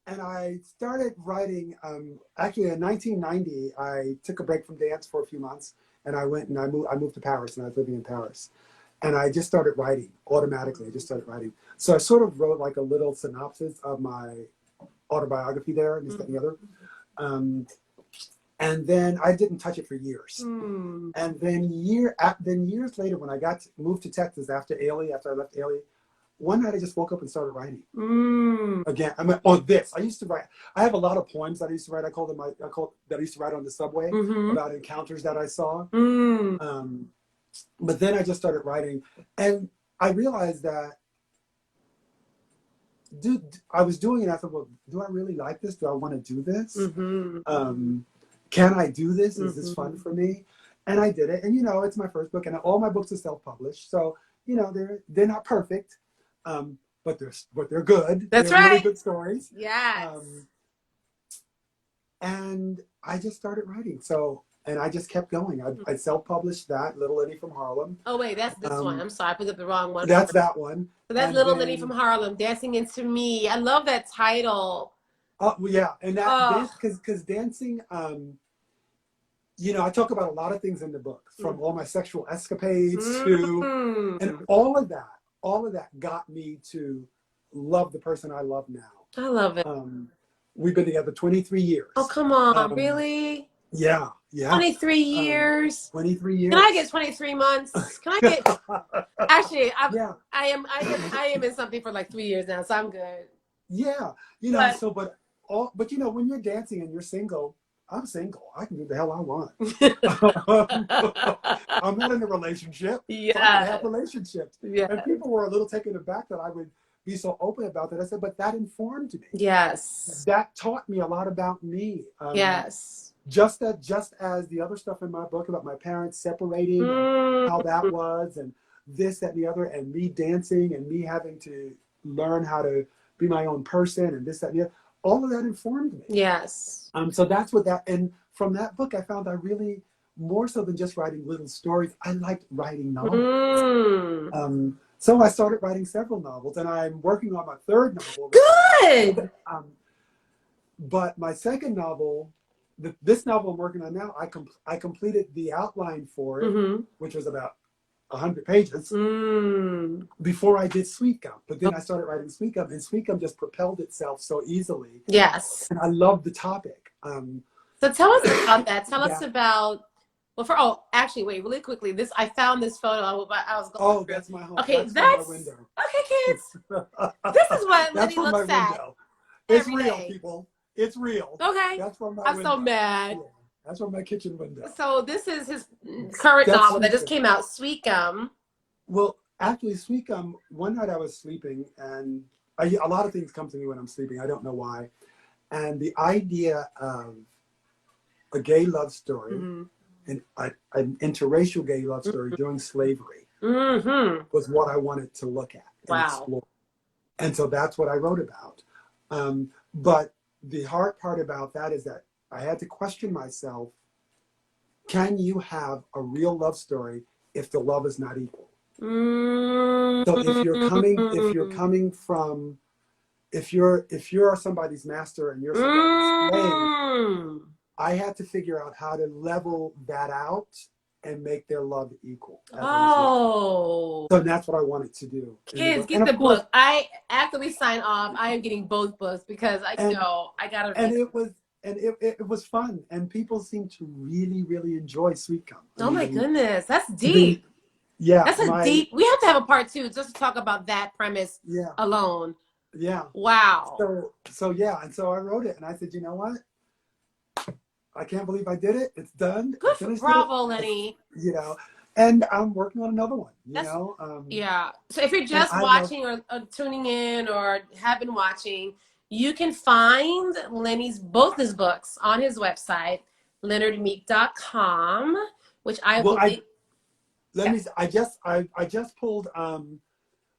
S2: And I started writing. Actually, in 1990, I took a break from dance for a few months, and I went and I moved to Paris, and I was living in Paris. And I just started writing automatically. I just started writing. So I sort of wrote like a little synopsis of my autobiography there, and this, that, and the other. And then I didn't touch it for years. And then years later, when I moved to Texas after I left Ailey, one night I just woke up and started writing. Again, on this. I used to write. I have a lot of poems that I used to write. I called that I used to write on the subway about encounters that I saw. But then I just started writing, and I realized that, I was doing it. I thought, well, do I really like this? Do I want to do this? Can I do this? Is this fun for me? And I did it. And it's my first book, and all my books are self-published. So they're not perfect, but they're good.
S1: That's
S2: they're
S1: right.
S2: Really good stories.
S1: Yes.
S2: And I just started writing. And I just kept going. I self-published that, Little Lenny from Harlem.
S1: Oh, wait, that's this one. I'm sorry, I put up the wrong one.
S2: That's that one.
S1: So that's Little Lenny from Harlem, Dancing Into Me. I love that title.
S2: Well, yeah, and that because dancing, I talk about a lot of things in the book, from all my sexual escapades to, and all of that got me to love the person I love now.
S1: I love it.
S2: We've been together 23 years.
S1: Oh, come on, really?
S2: Yeah.
S1: 23 years.
S2: 23 years.
S1: Can I get 23 months? Can I get? Actually, I am in something for like 3 years now, so I'm good.
S2: Yeah, but when you're dancing and you're single, I'm single. I can do the hell I want. I'm not in a relationship.
S1: Yeah,
S2: so I have relationships.
S1: Yeah,
S2: and people were a little taken aback that I would be so open about that. I said, but that informed me.
S1: Yes,
S2: that taught me a lot about me.
S1: Yes.
S2: Just as the other stuff in my book about my parents separating, and how that was, and this, that, and the other, and me dancing, and me having to learn how to be my own person, and this, that, and the other. all of that informed me.
S1: Yes.
S2: So that's what that, and from that book, I found I really, more so than just writing little stories, I liked writing novels. So I started writing several novels, and I'm working on my third novel.
S1: Good.
S2: But my second novel, this novel I'm working on now, I completed the outline for it, which was about 100 pages before I did Sweet Gum. But then I started writing Sweet Gum, and Sweet Gum just propelled itself so easily.
S1: Yes.
S2: And I love the topic.
S1: So tell us about that. Tell us about, actually, wait, really quickly. I found this photo. I was going through.
S2: That's my home.
S1: Okay,
S2: that's my window.
S1: Okay, kids. This is what Lenny looks at.
S2: It's real, people. It's real.
S1: Okay.
S2: That's from my
S1: I'm
S2: window.
S1: so mad.
S2: Yeah, that's from my kitchen window.
S1: So this is his current novel that just came out, Sweet Gum.
S2: Well, actually, Sweet Gum, one night I was sleeping, and a lot of things come to me when I'm sleeping. I don't know why. And the idea of a gay love story, and an interracial gay love story during slavery was what I wanted to look at and explore. And so that's what I wrote about. But the hard part about that is that I had to question myself, can you have a real love story if the love is not equal? So if you're somebody's master and you're somebody's slave, I had to figure out how to level that out and make their love equal. So that's what I wanted to do.
S1: Kids, get the book. After we sign off, I am getting both books because I gotta.
S2: And it was fun, and people seem to really, really enjoy Sweet Gum.
S1: Oh my goodness, that's deep. That's deep. We have to have a part 2 just to talk about that premise alone.
S2: Yeah.
S1: Wow.
S2: So yeah, and so I wrote it, and I said, you know what? I can't believe I did it. It's done.
S1: Bravo, Lenny.
S2: And I'm working on another one.
S1: So if you're just watching or tuning in or have been watching, you can find both his books on his website, LeonardMeek.com, which I will.
S2: I just pulled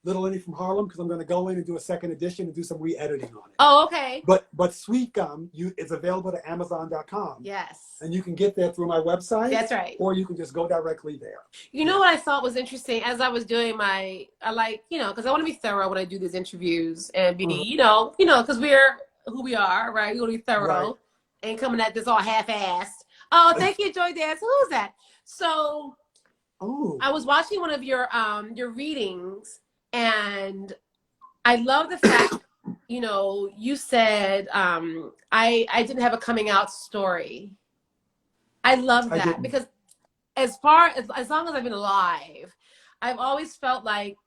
S2: Little Lenny from Harlem because I'm going to go in and do a second edition and do some re-editing on it.
S1: Oh, okay.
S2: But Sweet Gum is available at Amazon.com.
S1: Yes.
S2: And you can get there through my website.
S1: That's right.
S2: Or you can just go directly there.
S1: You know what I thought was interesting as I was doing because I want to be thorough when I do these interviews and be, because we're who we are, right? We want to be thorough and coming at this all half-assed. Oh, thank you, Joy Dance. Who's that? So I was watching one of your readings. And I love the fact, you said I didn't have a coming out story. I love that because as long as I've been alive, I've always felt like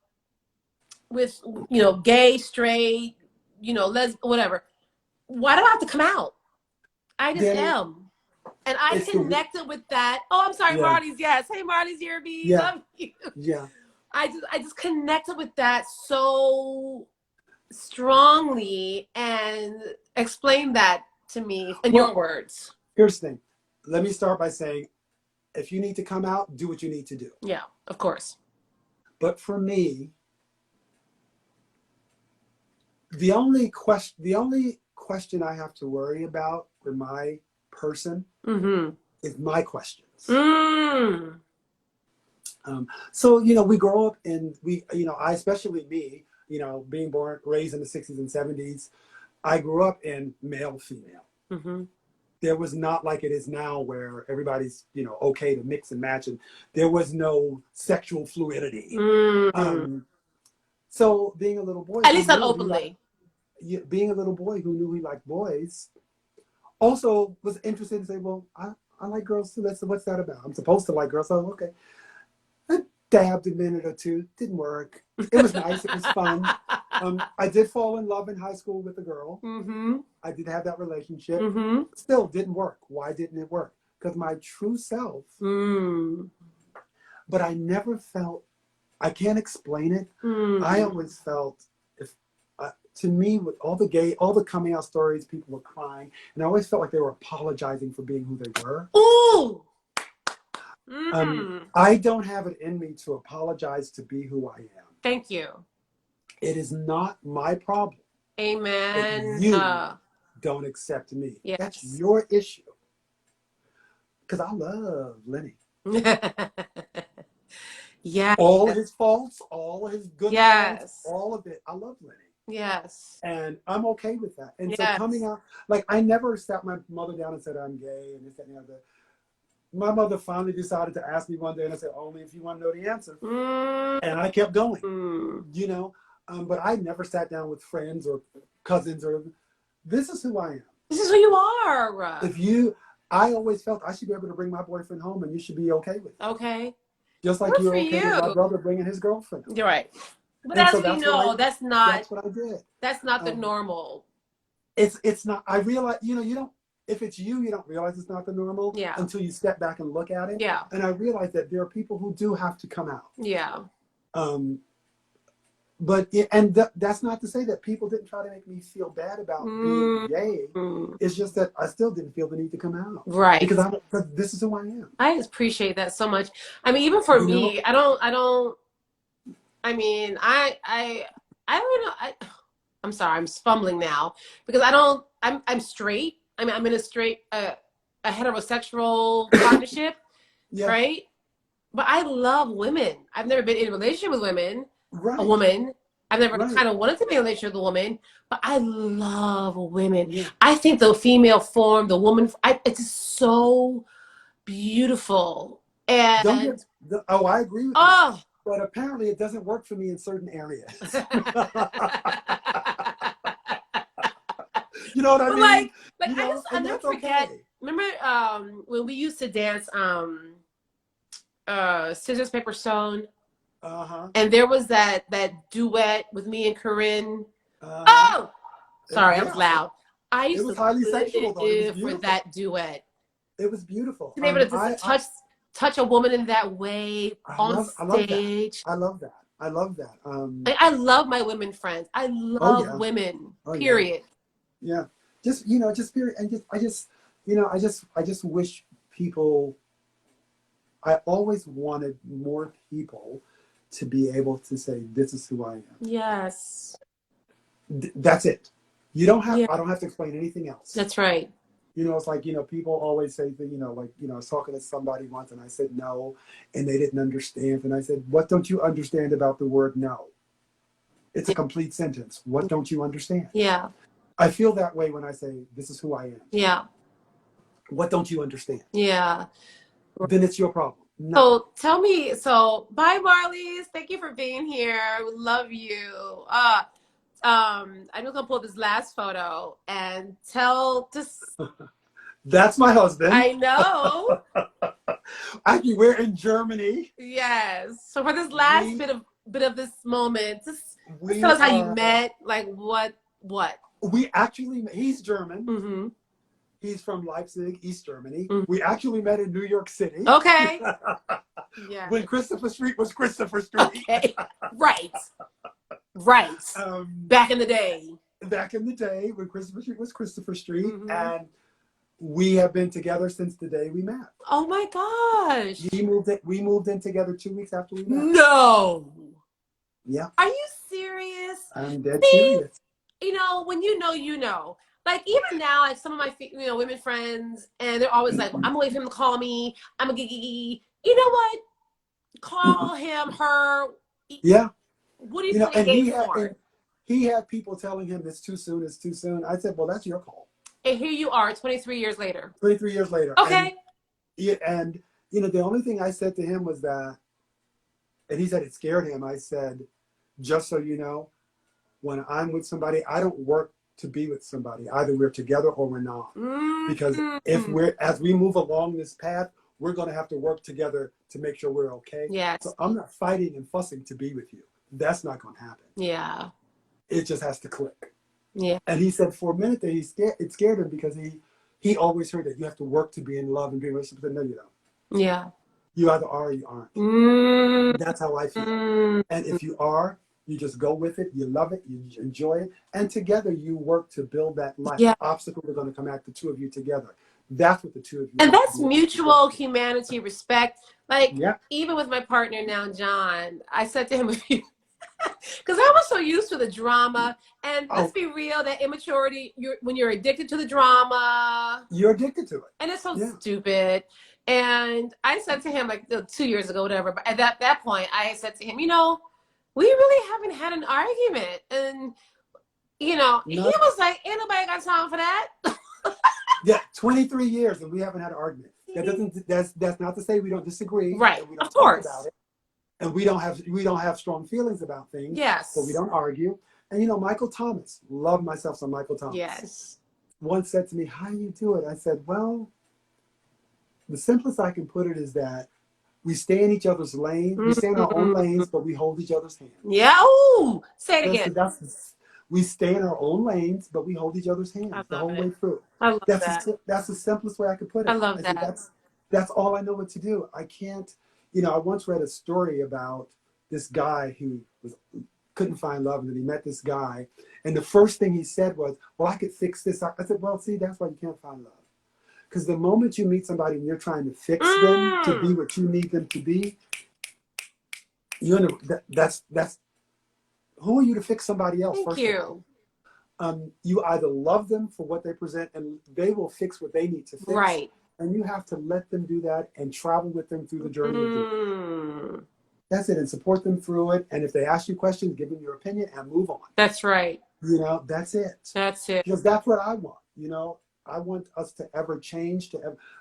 S1: with, gay, straight, whatever, why do I have to come out? I just am. And I connected with that. Oh, I'm sorry, Marley's. Yes. Hey, Marley's here, B.
S2: Yeah.
S1: Love you.
S2: Yeah.
S1: I just connected with that so strongly and explain that to me in your words.
S2: Here's the thing. Let me start by saying, if you need to come out, do what you need to do.
S1: Yeah, of course.
S2: But for me, the only question I have to worry about with my person is my questions. So, we grow up and especially me, being raised in the 60s and 70s, I grew up in male, female. There was not like it is now where everybody's, okay to mix and match, and there was no sexual fluidity. So being a little boy,
S1: at least not openly,
S2: being a little boy who knew he liked boys, also was interested to say, well, I like girls too. What's that about? I'm supposed to like girls. So, okay. I dabbed a minute or two. Didn't work. It was nice. It was fun. I did fall in love in high school with a girl. I did have that relationship. Still didn't work. Why didn't it work? Because my true self. But I never felt, I can't explain it. I always felt, to me, with all the coming out stories, people were crying. And I always felt like they were apologizing for being who they were.
S1: Ooh!
S2: I don't have it in me to apologize to be who I am.
S1: Thank you.
S2: It is not my problem.
S1: Amen.
S2: You don't accept me.
S1: Yes.
S2: That's your issue. Because I love Lenny.
S1: Yeah.
S2: All his faults, all his good
S1: Yes.
S2: faults, all of it. I love Lenny.
S1: Yes.
S2: And I'm okay with that. And so
S1: Yes.
S2: coming out, like I never sat my mother down and said I'm gay and this, that, and the other. My mother finally decided to ask me one day, and I said, only if you want to know the answer. And I kept going, you know. But I never sat down with friends or cousins or, this is who I am.
S1: This is who you are.
S2: I always felt I should be able to bring my boyfriend home and you should be okay with it.
S1: Okay.
S2: Just like
S1: Good
S2: you're
S1: for
S2: okay with my brother bringing his girlfriend home.
S1: You're right. But
S2: And
S1: as
S2: so
S1: we
S2: that's
S1: know, that's
S2: what I did.
S1: That's not the normal.
S2: It's not. I realize, you know, you don't, if it's you don't realize it's not the normal until you step back and look at it.
S1: Yeah.
S2: And I realize that there are people who do have to come out.
S1: Yeah.
S2: But that's not to say that people didn't try to make me feel bad about being gay. It's just that I still didn't feel the need to come out.
S1: Right.
S2: Because this is who I am.
S1: I appreciate that so much. I mean, even for me, I don't I mean, I don't know. I'm sorry, I'm fumbling now because I'm straight. I mean, I'm in a straight, a heterosexual partnership, right? But I love women. I've never been in a relationship with women.
S2: Right.
S1: A woman. I've never kind of wanted to be in a relationship with a woman, but I love women. Yeah. I think the female form, the woman, it's so beautiful. And
S2: I agree with you. But apparently it doesn't work for me in certain areas. You know what I mean?
S1: Like
S2: you know,
S1: I never forget. Okay. Remember when we used to dance scissors, paper, stone? And there was that duet with me and Corinne. Oh! Sorry, I was loud. I used to
S2: highly sexual,
S1: live for that duet.
S2: It was beautiful.
S1: To be able to just touch a woman in that way on stage.
S2: I love that. I love that.
S1: I love my women friends. I love women. Period.
S2: Yeah. Just period. And I just wish people. I always wanted more people to be able to say, "This is who I am." Yes. That's it. You don't have. I don't have to explain anything else.
S1: That's right.
S2: You know, it's like, you know, people always say that, you know, like, you know, I was talking to somebody once and I said no, and they didn't understand. And I said, what don't you understand about the word no? It's a complete sentence. What don't you understand? Yeah. I feel that way when I say, this is who I am. Yeah. What don't you understand? Yeah. Then it's your problem. No.
S1: So tell me, bye, Marlies. Thank you for being here. We love you. I'm just gonna pull this last photo and
S2: That's my husband.
S1: I know.
S2: Actually, we're in Germany.
S1: Yes. So for this last bit of this moment, just tell us how you met. Like what?
S2: We actually, he's German. Mm-hmm. He's from Leipzig, East Germany. Mm-hmm. We actually met in New York City.
S1: Okay. Yeah.
S2: When Christopher Street was Christopher Street.
S1: Okay. Right. Right. Back in the day.
S2: Back in the day when Christopher Street was Christopher Street. Mm-hmm. And we have been together since the day we met.
S1: Oh my gosh.
S2: We moved in together 2 weeks after we met.
S1: No.
S2: Yeah.
S1: Are you serious?
S2: I'm dead serious.
S1: You know, when you know. Like even now, like some of my women friends, and they're always like, I'm gonna wait for him to call me. I'm gonna you know what? Call him, her.
S2: Yeah.
S1: What do you think? And
S2: he had people telling him it's too soon. It's too soon. I said, well, that's your call.
S1: And here you are, 23 years later.
S2: 23 years later.
S1: Okay.
S2: And you know, the only thing I said to him was that, and he said it scared him. I said, just so you know, when I'm with somebody, I don't work to be with somebody. Either we're together or we're not. Mm-hmm. Because as we move along this path, we're going to have to work together to make sure we're okay.
S1: Yes.
S2: So I'm not fighting and fussing to be with you. That's not going to happen. Yeah. It just has to click. Yeah. And he said for a minute that it scared him because he always heard that you have to work to be in love and be in a relationship. But no, you don't. Yeah. You either are or you aren't. Mm. That's how I feel. Mm. And if you are, you just go with it. You love it. You enjoy it. And together you work to build that life. Yeah. Obstacles are going to come at the two of you together. That's what the two of you.
S1: And that's mutual humanity, respect. Like even with my partner now, John, I said to him Because I was so used to the drama, and let's
S2: Oh,
S1: be real, that immaturity, when you're addicted to the drama,
S2: you're addicted to it.
S1: and it's so
S2: Yeah.
S1: stupid. And I said to him, like 2 years ago, whatever, but at that point, I said to him, you know, we really haven't had an argument. And, you know, he
S2: Not,
S1: was like, ain't nobody got time for that.
S2: yeah, 23 years and we haven't had an argument. That's not to say we don't disagree.
S1: Right.
S2: And we don't
S1: Of
S2: talk
S1: course.
S2: about it. And we don't have strong feelings about things.
S1: Yes.
S2: But we don't argue. And you know, Michael Thomas, love myself some Michael Thomas.
S1: Yes.
S2: Once said to me, how do you do it? I said, well, the simplest I can put it is that we stay in each other's lane. We stay in our own lanes, but we hold each other's hands.
S1: Yeah. Ooh. Say it again.
S2: We stay in our own lanes, but we hold each other's hands the whole way through.
S1: I love that.
S2: That's the simplest way I could put it.
S1: I love that.
S2: That's all I know what to do. I can't, you know, I once read a story about this guy who couldn't find love, and then he met this guy. And the first thing he said was, well, I could fix this. I said, well, see, that's why you can't find love. Because the moment you meet somebody and you're trying to fix them to be what you need them to be, that's who are you to fix somebody else?
S1: Thank you.
S2: You either love them for what they present, and they will fix what they need to fix.
S1: Right.
S2: And you have to let them do that and travel with them through the journey of doing it. That's it, and support them through it. And if they ask you questions, give them your opinion and move on.
S1: That's right.
S2: You know, that's it.
S1: That's it.
S2: Because that's what I want. You know, I want us to ever change.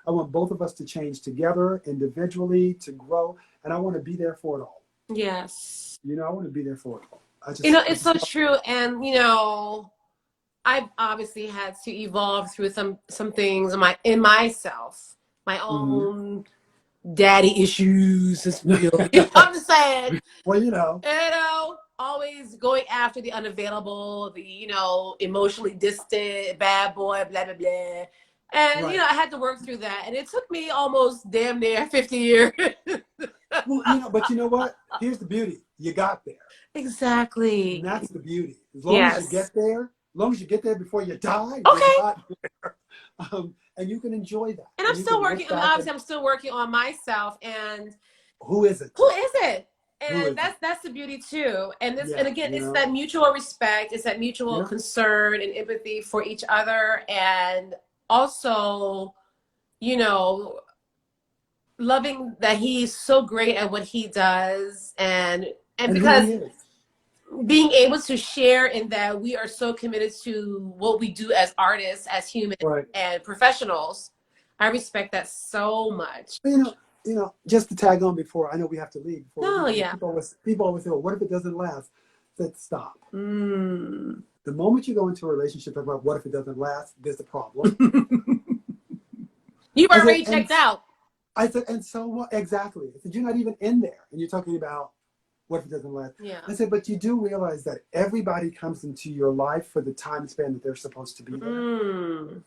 S2: I want both of us to change together, individually, to grow, and I want to be there for it all.
S1: Yes.
S2: You know, I want to be there for it all.
S1: You know, it's so true. And, you know, I've obviously had to evolve through some things in myself, my own daddy issues. You know, I'm just saying.
S2: Well, you know,
S1: always going after the unavailable, the, you know, emotionally distant, bad boy, blah, blah, blah. And, you know, I had to work through that. And it took me almost damn near 50 years.
S2: Well, you know, but you know what? Here's the beauty. You got there.
S1: Exactly.
S2: And that's the beauty. As long as you get there before you die,
S1: okay.
S2: You got there. And you can enjoy that.
S1: And I'm still working. Obviously, I'm still working on myself. And
S2: who is it?
S1: Who is it? And that's the beauty too. And this, and again, it's that mutual respect. It's that mutual concern and empathy for each other, and also, you know, loving that he's so great at what he does, and because being able to share in that we are so committed to what we do as artists, as humans, and professionals. I respect that so much.
S2: You know, just to tag on before, I know we have to leave. People always say, well, what if it doesn't last? I said, stop. The moment you go into a relationship about what if it doesn't last, there's a problem.
S1: You already checked out.
S2: I said, and so what? Exactly. I said, you're not even in there. And you're talking about what if it doesn't last?
S1: Yeah.
S2: I said, but you do realize that everybody comes into your life for the time span that they're supposed to be there.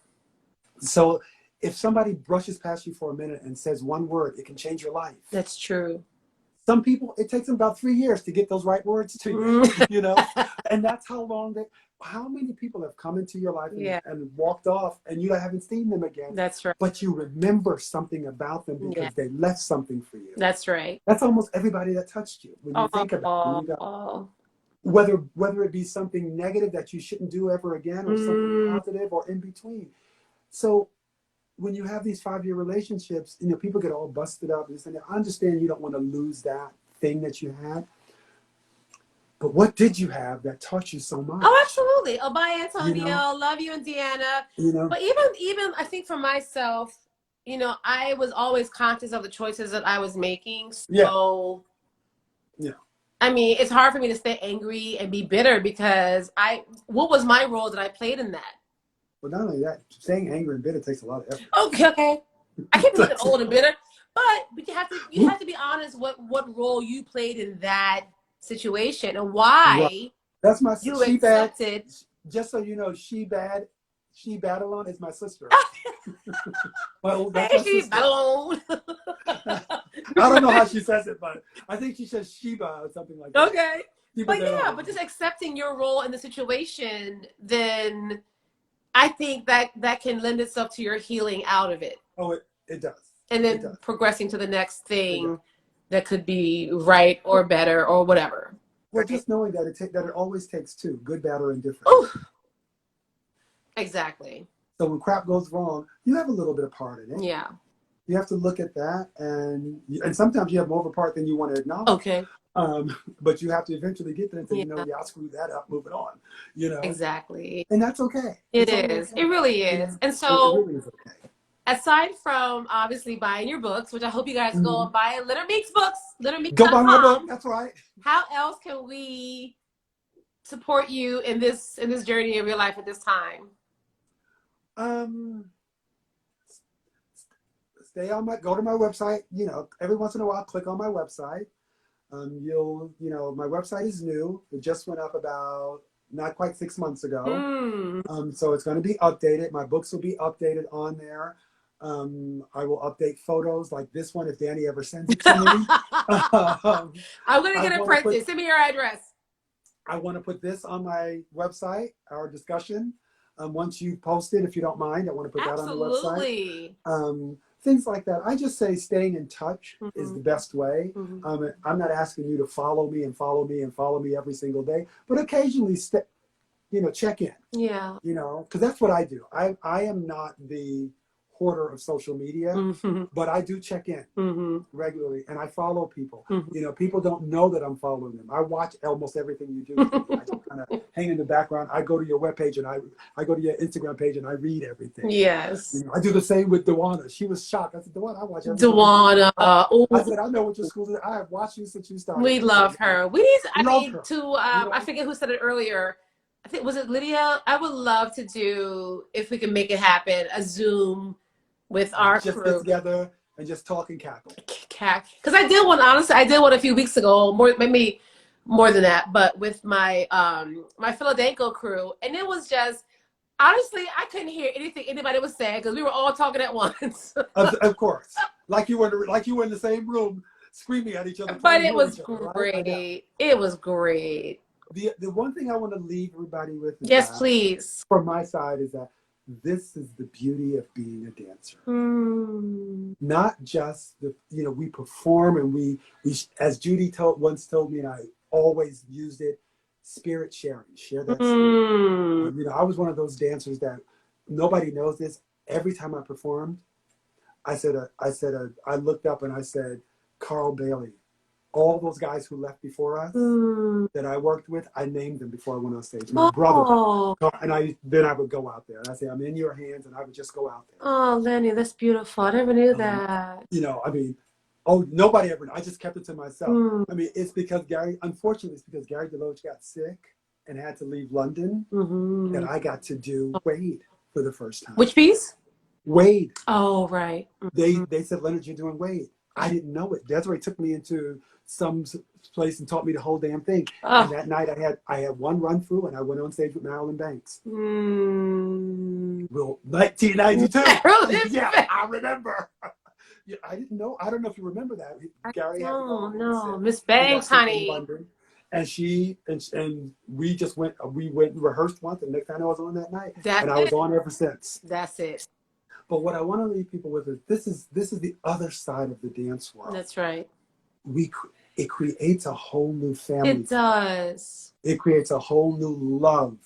S2: So if somebody brushes past you for a minute and says one word, it can change your life.
S1: That's true.
S2: Some people, it takes them about 3 years to get those right words to you, you know? And that's how many people have come into your life and walked off and you haven't seen them again.
S1: That's right.
S2: But you remember something about them because they left something for you.
S1: That's right.
S2: That's almost everybody that touched you. When you think about it, whether it be something negative that you shouldn't do ever again or something positive or in between. So when you have these 5-year relationships, you know, people get all busted up. And I understand you don't want to lose that thing that you had. But what did you have that taught you so much?
S1: Oh, absolutely. Oh, bye, Antonio. You know? Love you and Deanna.
S2: You know?
S1: But even I think for myself, you know, I was always conscious of the choices that I was making. So, I mean, it's hard for me to stay angry and be bitter because what was my role that I played in that?
S2: Well, not only that, staying angry and bitter takes a lot of effort.
S1: Okay. I can't be old and bitter, but you have to be honest what role you played in that situation and why
S2: that's my
S1: you accepted.
S2: Just so you know, she Babylon is my sister. Well,
S1: she Babylon.
S2: I don't know how she says it, but I think she says Sheba or something like that.
S1: Okay. But just accepting your role in the situation, then I think that can lend itself to your healing out of it.
S2: Oh, it does.
S1: And then progressing to the next thing that could be right or better or whatever.
S2: Well, just knowing that that it always takes two, good, bad, or indifferent.
S1: Ooh, exactly.
S2: So when crap goes wrong, you have a little bit of part in it.
S1: Yeah.
S2: You have to look at that, and sometimes you have more of a part than you want to acknowledge.
S1: Okay.
S2: But you have to eventually get there and say,
S1: Yeah.
S2: you know, yeah, I screwed that up, move it on. You know.
S1: Exactly.
S2: And that's okay.
S1: It is.
S2: Okay.
S1: It really is.
S2: You know?
S1: And so,
S2: it really is okay.
S1: aside from obviously buying your books, which I hope you guys go and buy Leonard Meek's books, LeonardMeek.com.
S2: Go buy my book. That's right.
S1: How else can we support you in this journey of your life at this time?
S2: Go to my website. You know, every once in a while, click on my website. My website is new. It just went up about not quite 6 months ago. So it's going to be updated. My books will be updated on there. I will update photos like this one if Danny ever sends it to me.
S1: I'm going to get a print. Send me your address.
S2: I want to put this on my website, our discussion. Once you post it, if you don't mind, I want to put that on the website. Things like that. I just say staying in touch is the best way. I'm not asking you to follow me and follow me and follow me every single day, but occasionally, check in. Yeah. Because that's what I do. I am not the hoarder of social media, but I do check in regularly, and I follow people. People don't know that I'm following them. I watch almost everything you do. I just kind of hang in the background. I go to your webpage and I go to your Instagram page and I read everything. Yes. I do the same with Dewana. She was shocked. I said, Dewana, I watch everything. Dewana. I said, I know what your school is. I have watched you since you started.
S1: We love her. We need, I forget who said it earlier. I think, was it Lydia? I would love to do, if we can make it happen, a Zoom with our
S2: just
S1: crew.
S2: Get together and just talk and cackle.
S1: Because I did one, honestly, a few weeks ago, maybe more than that, but with my my Philadelphia crew, and it was just, honestly, I couldn't hear anything anybody was saying because we were all talking at once.
S2: Of course, like you were in the same room screaming at each other.
S1: But it was great. Right? It was great.
S2: The one thing I want to leave everybody with,
S1: please,
S2: from my side, is that this is the beauty of being a dancer. Not just we perform and we as Judy once told me, and I always used it, spirit sharing. Share that spirit. I was one of those dancers that nobody knows this. Every time I performed, I looked up and I said, Carl Bailey. All those guys who left before us that I worked with, I named them before I went on stage. My brother. And then I would go out there and I say, I'm in your hands, and I would just go out there. Oh, Lenny, that's beautiful. I never knew that. Nobody ever, I just kept it to myself. It's because unfortunately, it's because Gary DeLoach got sick and had to leave London that I got to do Wade for the first time. Which piece? Wade. Oh, right. They said, Leonard, you're doing Wade. I didn't know it. Desiree took me into some place and taught me the whole damn thing. And that night I had one run through and I went on stage with Marilyn Banks. Well, 1992. Yeah, I remember. Yeah, I didn't know. I don't know if you remember that. Gary had no, Miss Banks, honey. And she and we just went and rehearsed once, and next time I was on that night. I was on ever since. That's it. But what I want to leave people with is this is the other side of the dance world. That's right. It creates a whole new family. It does. It creates a whole new love.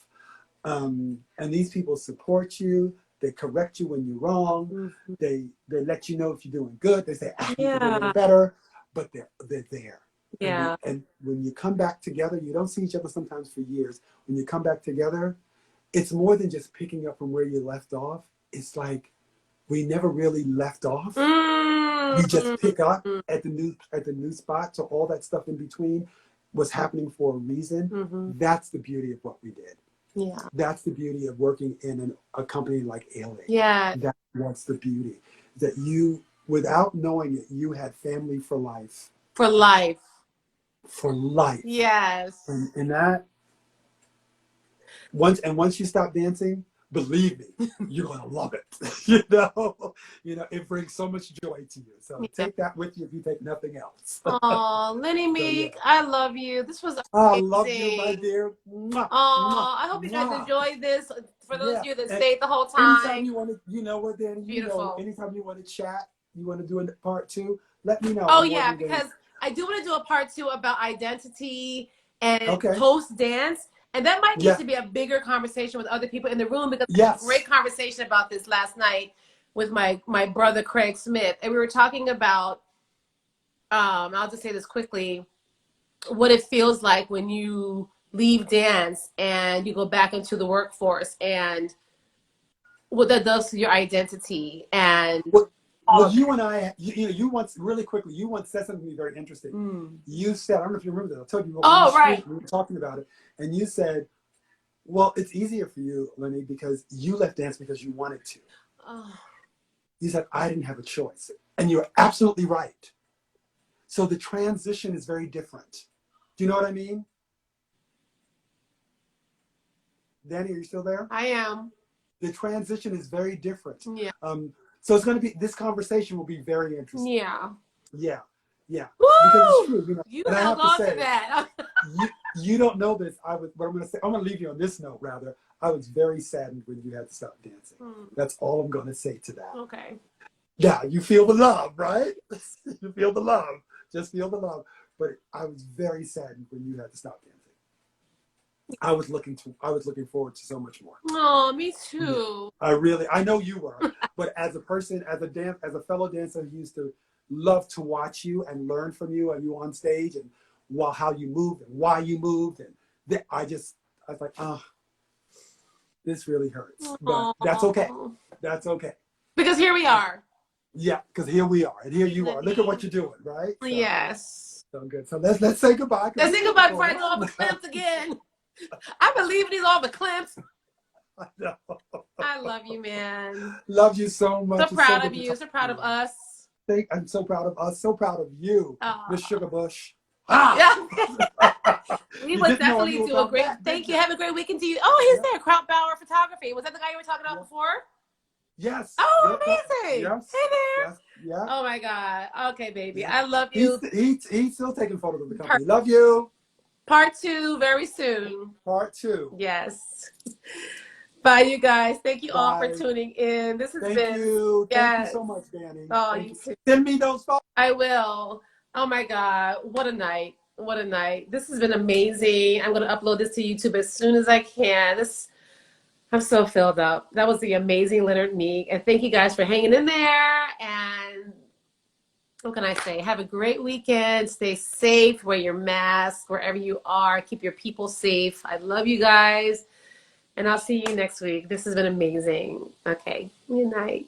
S2: And these people support you. They correct you when you're wrong. They let you know if you're doing good. They say, you can do a little better. But they're there. Yeah. And when you come back together, you don't see each other sometimes for years. When you come back together, it's more than just picking up from where you left off. It's like we never really left off. We just pick up at the new spot. So all that stuff in between was happening for a reason. That's the beauty of what we did. Yeah. That's the beauty of working in a company like Ailey. Yeah. That's the beauty. That you, without knowing it, you had family for life. For life. For life. Yes. And that, once you stop dancing, believe me, you're gonna love it. It brings so much joy to you. So take that with you if you take nothing else. Oh, Lenny Meek, so, I love you. This was amazing. I love you, my dear. I hope you guys enjoyed this. For those of you that stayed the whole time. Anytime you want to, you know what, Danny? Beautiful. Anytime you want to chat, you want to do a part 2, let me know. Oh, yeah, because I do want to do a part 2 about identity
S1: and
S2: Okay.
S1: post dance. And that might need
S2: Yeah.
S1: to be a bigger conversation with other people in the room, because I had a
S2: Yes.
S1: great conversation about this last night with my brother Craig Smith, and we were talking about I'll just say this quickly, what it feels like when you leave dance and you go back into the workforce, and what that does to your identity and
S2: Well,
S1: all
S2: well,
S1: of
S2: you
S1: it.
S2: and I, you once, really quickly, you once said something to me very interesting.
S1: Mm.
S2: You said, I don't know if you remember that. I told you we were on the
S1: Oh,
S2: street,
S1: right.
S2: we were talking about it, and you said, well, it's easier for you, Lenny, because you left dance because you wanted to.
S1: Oh.
S2: You said, I didn't have a choice. And you're absolutely right. So the transition is very different. Do you know what I mean? Danny, are you still there?
S1: I am.
S2: The transition is very different.
S1: Yeah.
S2: So it's going to be, this conversation will be very interesting.
S1: Yeah.
S2: Yeah. Yeah.
S1: Woo!
S2: Because it's true. You know,
S1: You
S2: and I
S1: held
S2: have to
S1: on
S2: say,
S1: to that.
S2: you don't know this. What I'm going to say, I'm going to leave you on this note, rather. I was very saddened when you had to stop dancing. That's all I'm going to say to that.
S1: Okay.
S2: Yeah, you feel the love, right? You feel the love. Just feel the love. But I was very saddened when you had to stop dancing. I was looking forward to so much more.
S1: Oh, me too.
S2: I know you were, but as a person, as a fellow dancer who used to love to watch you and learn from you and you on stage and how you moved and why you moved, and I was like, oh, this really hurts, but that's okay. That's okay.
S1: Because here we are.
S2: Yeah, because here we are, and here you
S1: Lenny.
S2: are. Look at what you're doing, right? So,
S1: Yes.
S2: So good. So let's say goodbye.
S1: Let's say goodbye before I go off the clamps again. I believe these all the clamps.
S2: I know.
S1: I love you, man.
S2: Love you so much.
S1: So proud of you. So proud of us.
S2: I'm so proud of us. So proud of you, Miss Sugar Bush.
S1: Yeah. We would definitely do a great. Thank you. Have a great weekend to you. Oh, he's there. Krautbauer Photography. Was that the guy you were talking about before?
S2: Yes.
S1: Oh, amazing.
S2: Yes.
S1: Hey there.
S2: Yes. Yeah.
S1: Oh my God. Okay, baby. I love you.
S2: He's still taking photos of the company. Love you.
S1: Part 2 very soon.
S2: Part 2.
S1: Yes. Bye, you guys. Thank you all for
S2: Bye.
S1: tuning in. This has been.
S2: Thank you.
S1: Yes.
S2: Thank you so much, Danny.
S1: Oh,
S2: Thank
S1: you
S2: you.
S1: too.
S2: Send me those photos.
S1: I will. Oh my God. What a night. What a night. This has been amazing. I'm going to upload this to YouTube as soon as I can. I'm so filled up. That was the amazing Leonard Meek. And thank you guys for hanging in there. And what can I say? Have a great weekend. Stay safe. Wear your mask wherever you are. Keep your people safe. I love you guys. And I'll see you next week. This has been amazing. Okay. Good night.